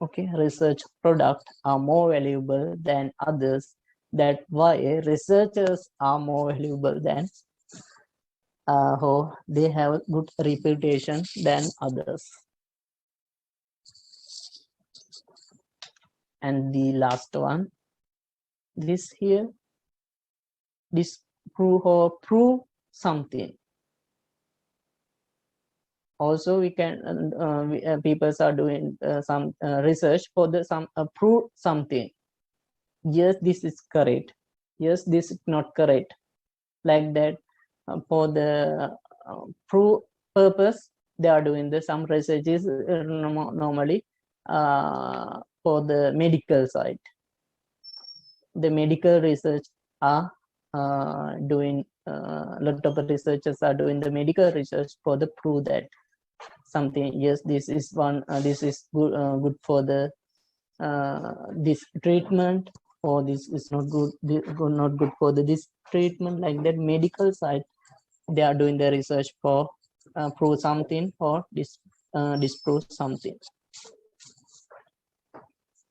Okay, research product are more valuable than others. That's why researchers are more valuable than they have good reputation than others. And the last one, this here, disprove or prove something. Also, we can people are doing some research for the prove something. Yes, this is correct. Yes, this is not correct. Like that, for the prove purpose, they are doing some researches normally for the medical side. The medical research are doing a lot of researchers are doing the medical research for the prove that something, yes, this is this is good for the this treatment, or this is not good, not good for this treatment. Like that, medical side, they are doing the research for prove something or disprove something.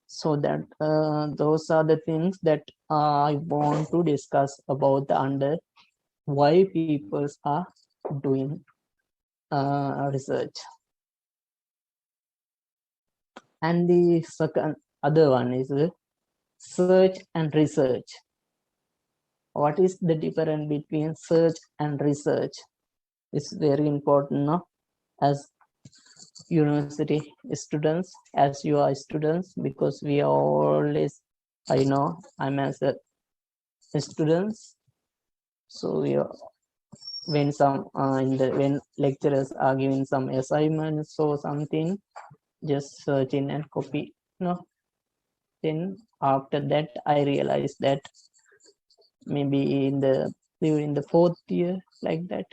So that those are the things that I want to discuss about under why people are doing research. And the second other one is search and research. What is the difference between search and research? It's very important, no? As university students, as you are students, because we are always, I know I'm as a students, so we are, when some when lecturers are giving some assignments or something, just search in and copy, no? Then after that I realized that maybe during the fourth year, like that,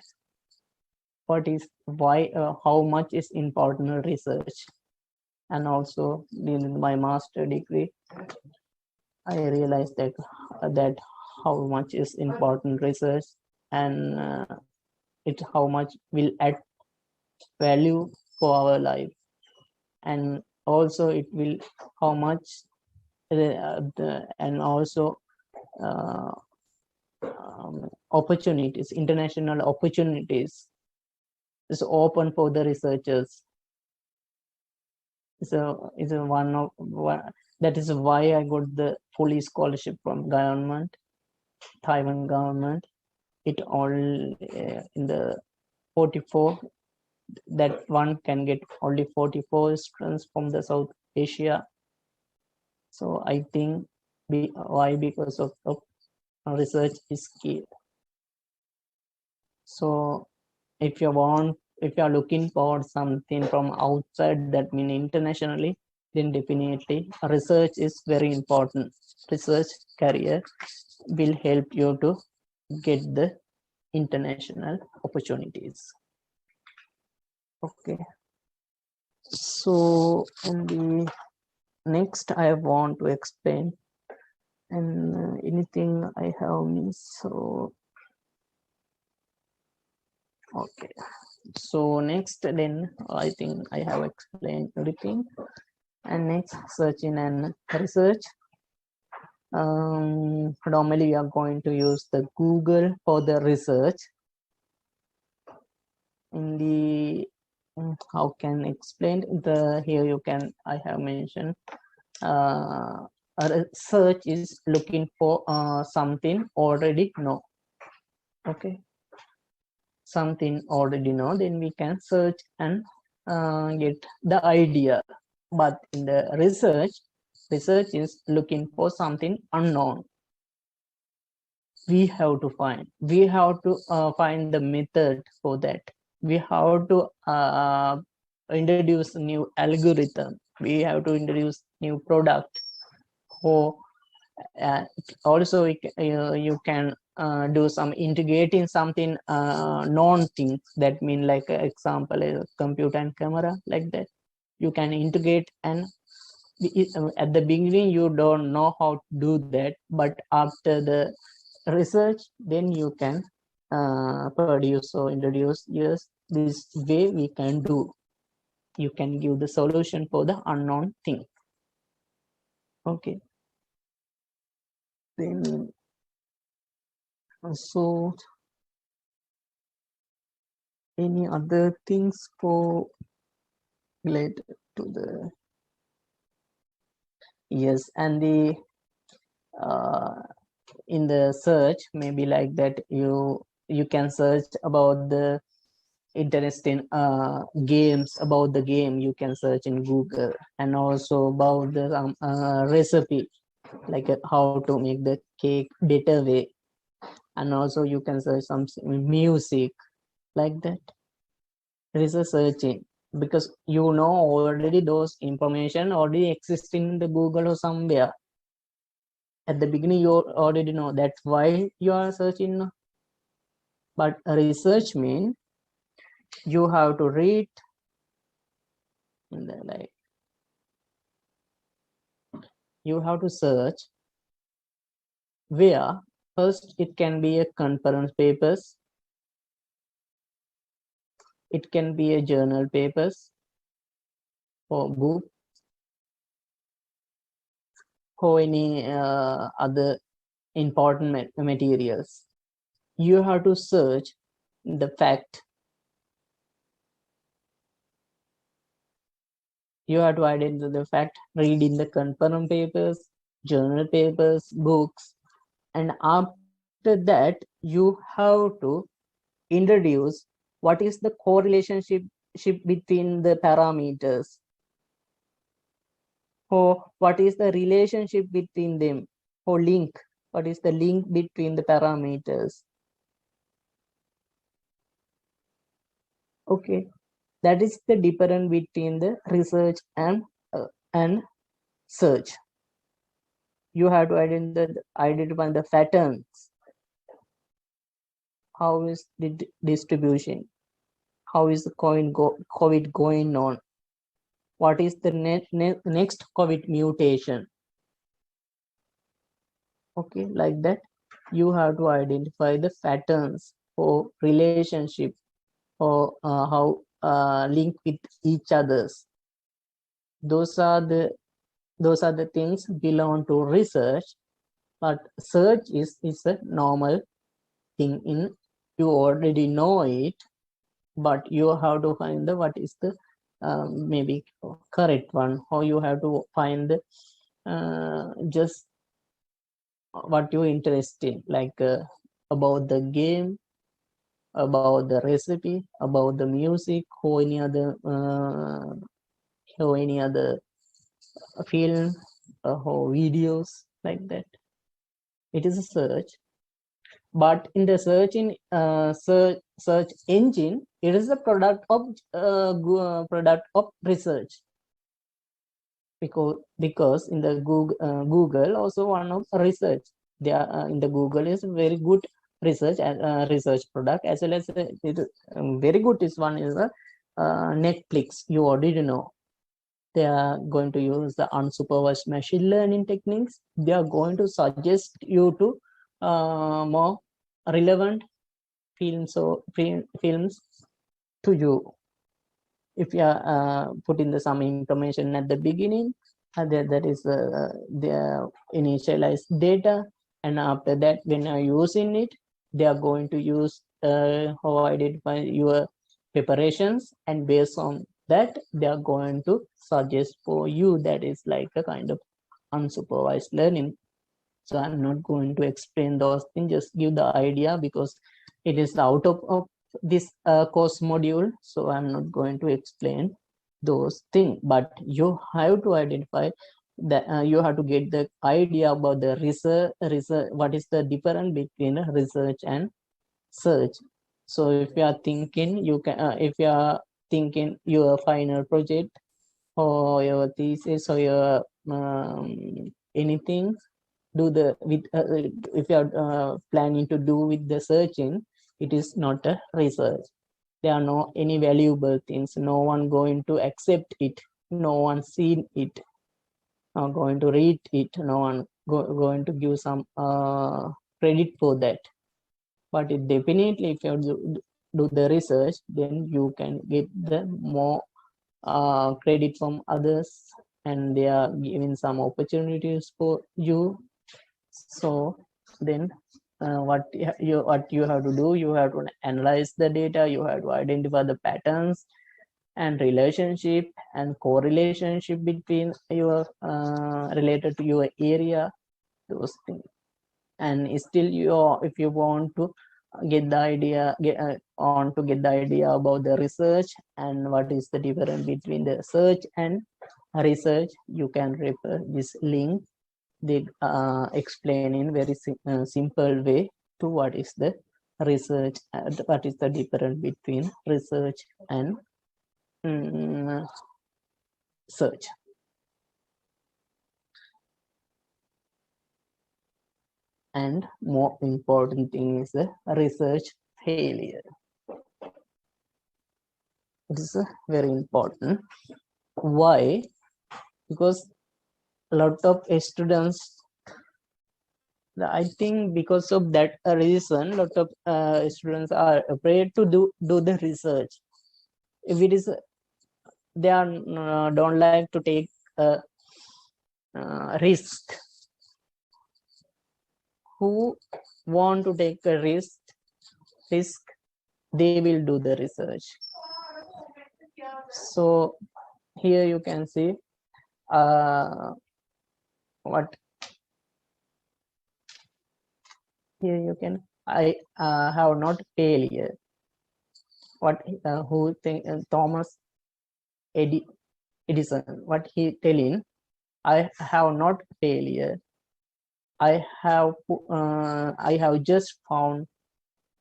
how much is important research. And also in my master degree, I realized that how much is important research, and how much will add value for our life, and also it will how much and also opportunities, international opportunities is open for the researchers. So is a one of that is why I got the fully scholarship from government, Taiwan government. It all in the 44, that one can get only 44 students from the South Asia. So I think why, because of research is key. So if you are looking for something from outside, that means internationally, then definitely research is very important. Research career will help you to get the international opportunities. Okay, so in the next I want to explain, and anything I have missed. So okay, so next then I think I have explained everything. And next, searching and research. Normally we are going to use the Google for the research. In the how can explain the here you can, I have mentioned a search is looking for something already know. Okay, something already know, then we can search and get the idea. But in the research is looking for something unknown. We have to find the method for that. We have to introduce new algorithm. We have to introduce new product. Or also you can do some integrating something known things, that mean like example a computer and camera, like that you can integrate. And at the beginning you don't know how to do that, but after the research then you can produce or introduce. Yes, this way we can do. You can give the solution for the unknown thing. Okay, then so any other things for related to the, yes, and the in the search maybe like that you can search about the interesting games. About the game you can search in Google, and also about the recipe, like how to make the cake better way. And also you can search some music, like that. There is a searching, because you know already those information already exist in the Google or somewhere. At the beginning you already know, that's why you are searching. But research means you have to read like you have to search where. First it can be a conference papers, it can be a journal papers or book, or any other important materials. You have to search the fact. You have to identify the fact, read in the conference papers, journal papers, books. And after that you have to introduce what is the correlationship between the parameters, or what is the relationship between them, or link, what is the link between the parameters. Okay, that is the difference between the research and search. You have to identify the patterns. How is the distribution? How is the COVID going on? What is the next COVID mutation? Okay, like that. You have to identify the patterns or relationship, or how link with each others. Those are the things belong to research. But search is a normal thing. In you already know it, but you have to find the what is the maybe correct one, or you have to find just what you're interested in, like about the game, about the recipe, about the music, or any other film or videos, like that. It is a search. But in the search engine, it is a product of research, because in the Google also one of research. They are in the Google is very good research product, as well as very good is one is Netflix. You already know they are going to use the unsupervised machine learning techniques. They are going to suggest you to more relevant films to you. If you are putting some information at the beginning, that is the initialized data, and after that, when you are using it, they are going to use how identify your preparations, and based on that, they are going to suggest for you. That is like a kind of unsupervised learning. So I'm not going to explain those things, just give the idea, because it is out of this course module. So I'm not going to explain those things, but you have to identify that you have to get the idea about the research, what is the difference between research and search. So if you are thinking, you can if you are thinking your final project or your thesis or your anything, do the with if you are planning to do with the searching, it is not a research. There are no any valuable things, no one going to accept it, no one seen it, not going to read it, no one going to give some credit for that. But it definitely, if you do the research, then you can get the more credit from others, and they are giving some opportunities for you. So then what you have to do, you have to analyze the data, you have to identify the patterns and relationship and correlationship between your related to your area, those things. And still, if you want to get the idea, get the idea about the research and what is the difference between the search and research, you can refer this link. They explain in very simple way to what is the research, what is the difference between research and search. And more important thing is the research failure. It is very important. Why? Because a lot of students, I think because of that reason, a lot of students are afraid to do the research. If it is, they are don't like to take a risk. Who want to take a risk, they will do the research. So here you can see what here you can I have not failure. What who think Thomas Edison, what he telling, I have not failure. I have just found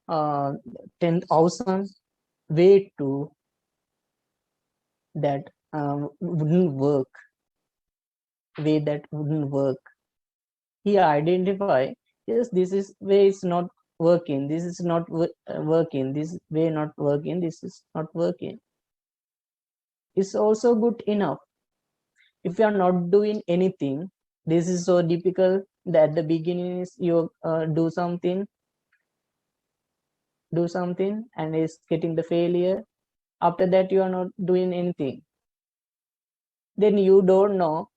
10,000 way to that wouldn't work. Way that wouldn't work. He identify, yes, this is way is not working. This is not working. This way not working. This is not working. It's also good enough. If you are not doing anything, this is so difficult that at the beginning is you do something and is getting the failure. After that, you are not doing anything. Then you don't know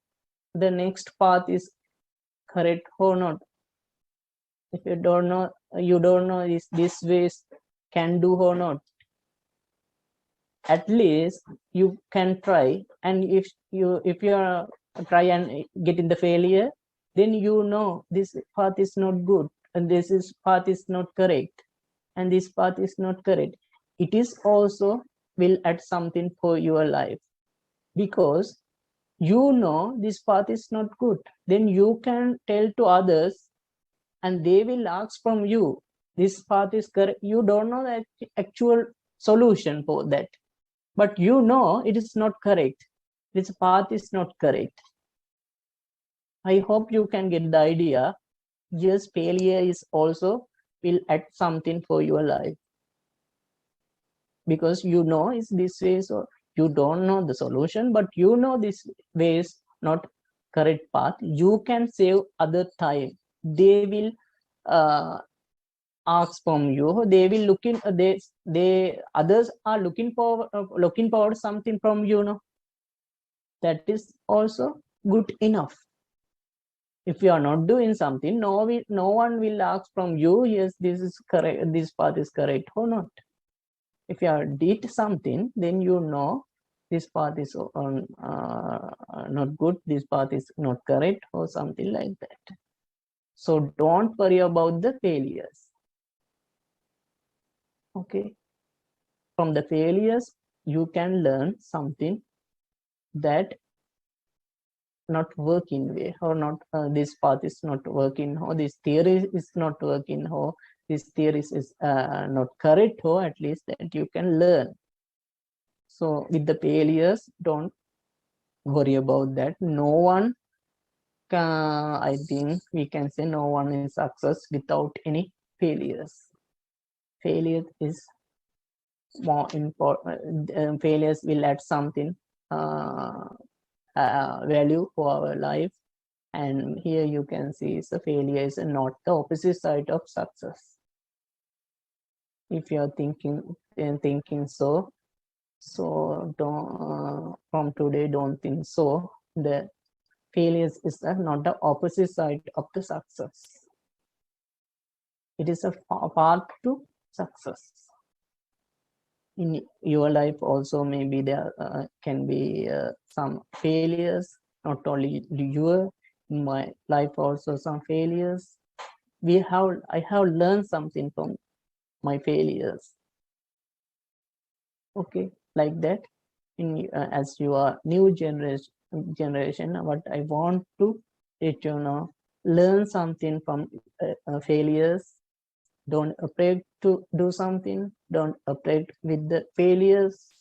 the next path is correct or not. If you don't know, is this way can do or not. at least you can try. And if you are try and get in the failure, then you know this path is not good, and path is not correct, and this path is not correct. It is also will add something for your life, because you know this path is not good. Then you can tell to others, and they will ask from you, this path is correct. You don't know the actual solution for that, but you know it is not correct. This path is not correct. I hope you can get the idea. Yes, failure is also will add something for your life, because you know it's this way. So you don't know the solution, but you know this way is not correct path. You can save other time. They will uh, ask from you. They will look in. They others are looking for something from you. No, that is also good enough. If you are not doing something, no one will ask from you, yes, this is correct, this path is correct or not. If you are did something, then you know this path is not good, this path is not correct, or something like that. So don't worry about the failures. Okay, from the failures you can learn something that not working way, or not this path is not working, or this theory is not working, or this theory is not correct, or at least that you can learn. So with the failures, don't worry about that. No one can, I think we can say no one is success without any failures. Failure is more important. Failures will add something value for our life. And here you can see is a failure is not the opposite side of success. If you are thinking so don't from today don't think so. The failures is not the opposite side of the success. It is a path to success. In your life also, maybe there can be some failures. Not only your, in my life also some failures. I have learned something from my failures. Okay, like that. As you are new generation, what I want to let you know, learn something from failures. Don't afraid to do something. Don't afraid with the failures.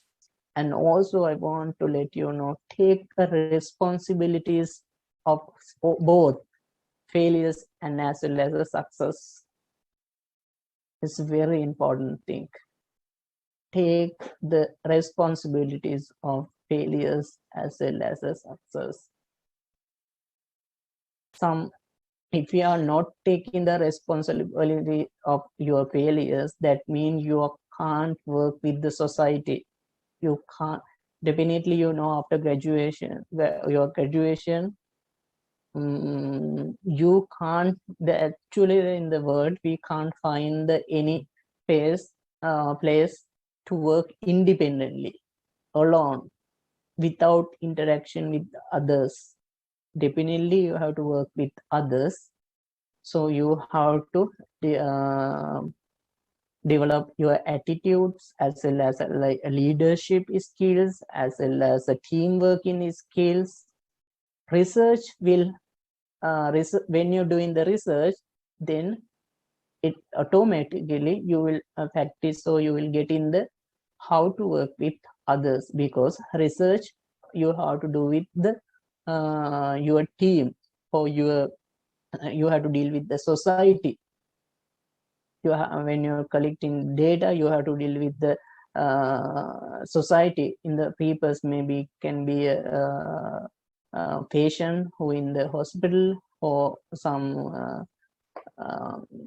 And also I want to let you know, take the responsibilities of both failures and as well as a success. It's a very important thing. Take the responsibilities of failures as well as a success. If you are not taking the responsibility of your failures, that means you can't work with the society. You can't, definitely, after graduation, your graduation, you can't, actually in the world we can't find any place to work independently, alone, without interaction with others. Definitely you have to work with others. So you have to uh, develop your attitudes, as well as like leadership skills, as well as teamwork skills. Research will when you're doing the research, then it automatically you will practice, so you will get in the how to work with others, because research you have to do with the your team, or you have to deal with the society. When you're collecting data, you have to deal with the society. In the papers, maybe can be a patient who in the hospital, or some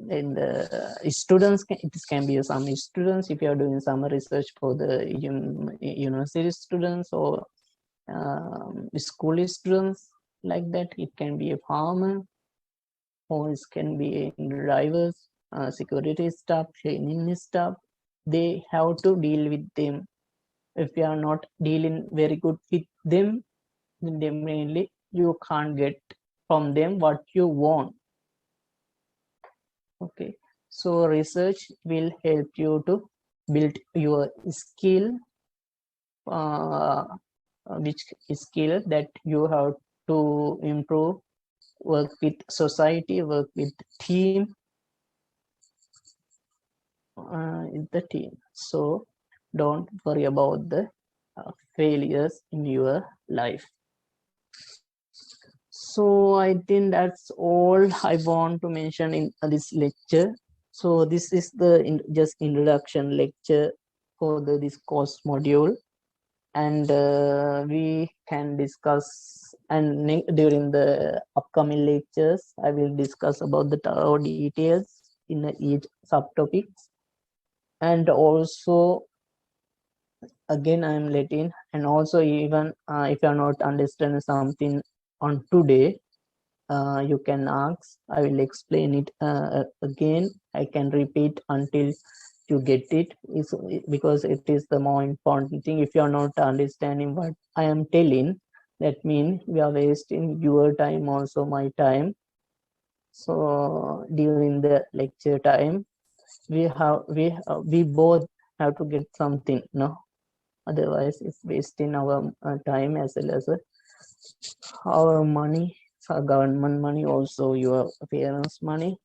in the students. It can be some students if you are doing some research for the university students, or school students, like that. It can be a farmer, or it can be drivers, security staff, training staff. They have to deal with them. If you are not dealing very good with them, then definitely you can't get from them what you want. Okay, so research will help you to build your skill, which skill that you have to improve, work with society, work with team, the team. So don't worry about the failures in your life. So I think that's all I want to mention in this lecture. So this is the just introduction lecture for this course module, and we can discuss, and during the upcoming lectures I will discuss about the thorough details in each subtopics. And also again I'm letting, and also even if you're not understanding something on today, you can ask, I will explain it again. I can repeat until you get it. It's, because it is the more important thing. If you are not understanding what I am telling, that means we are wasting your time, also my time. So during the lecture time, we both have to get something, no, otherwise it's wasting our time as well as our money, our government money, also your parents money.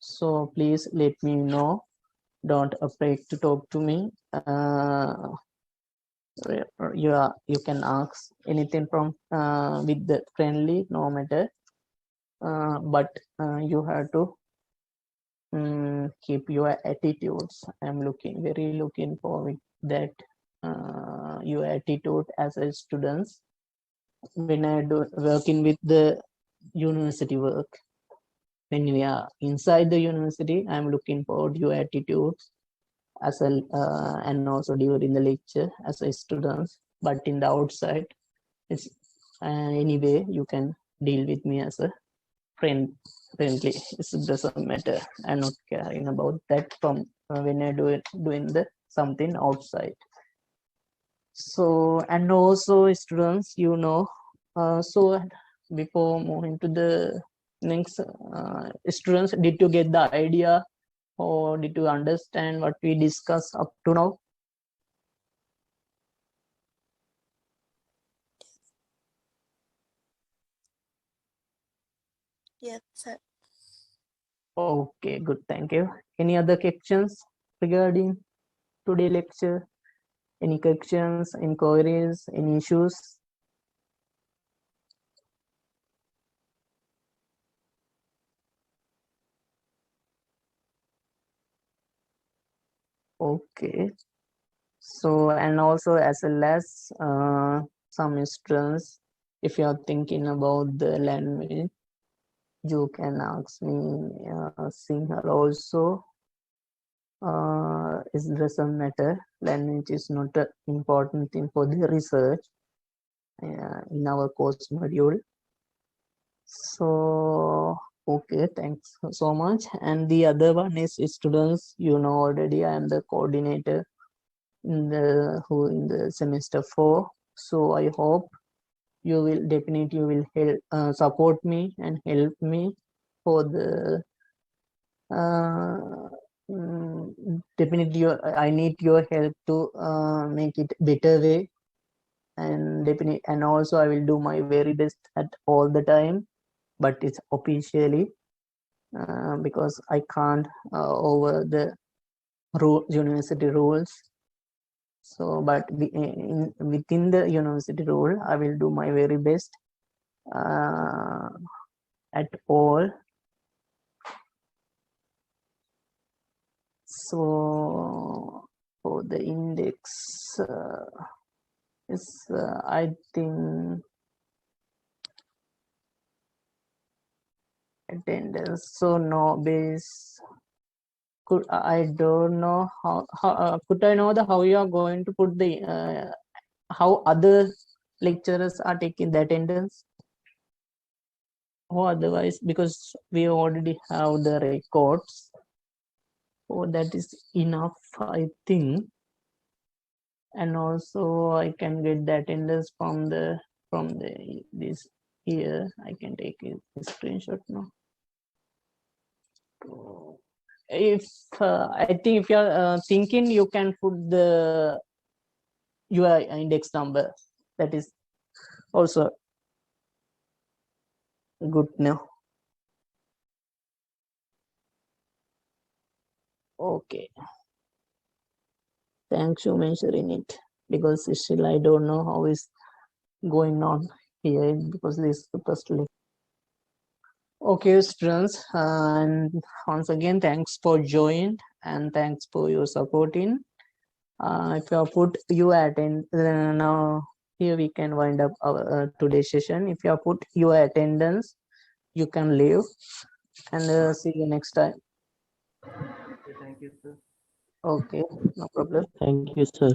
So please let me know, don't afraid to talk to me. You can ask anything from with the friendly, no matter, but you have to keep your attitudes. I'm very looking forward that your attitude as a students when I do working with the university work. When we are inside the university, I'm looking forward your attitudes as well, and also during the lecture as a student. But in the outside, it's anyway you can deal with me as a friendly. It doesn't matter. I'm not caring about that from when I doing the something outside. So, and also students, so before moving to the next, students, did you get the idea, or did you understand what we discussed up to now? Yes, sir. Okay, good, thank you. Any other questions regarding today lecture? Any questions, inquiries, any issues? Okay, so, and also as well as some students, if you are thinking about the language, you can ask me, Sinhala also. It doesn't matter. Language is not an important thing for the research in our course module. So, okay, thanks so much. And the other one is students, already I am the coordinator in the semester 4. So I hope you will definitely help support me and help me for the definitely I need your help to make it better way, and definitely, and also I will do my very best at all the time, but it's officially because I can't over the university rules. So but within the university rule I will do my very best at all. So for the index is I think attendance, so no base. I don't know how could I know the how you are going to put the how other lecturers are taking the attendance, or otherwise, because we already have the records. Oh, that is enough, I think. and also I can get the attendance from the this here. I can take a screenshot now. If I think if you're thinking, you can put the your index number. That is also good now. Okay, thanks for mentioning it, because still I don't know how is going on here, because this is the first link. Okay, students, and once again, thanks for joining and thanks for your supporting. If you put you attend now, here we can wind up our today's session. If you put your attendance, you can leave, and see you next time. Okay, thank you, sir. Okay, no problem. Thank you, sir.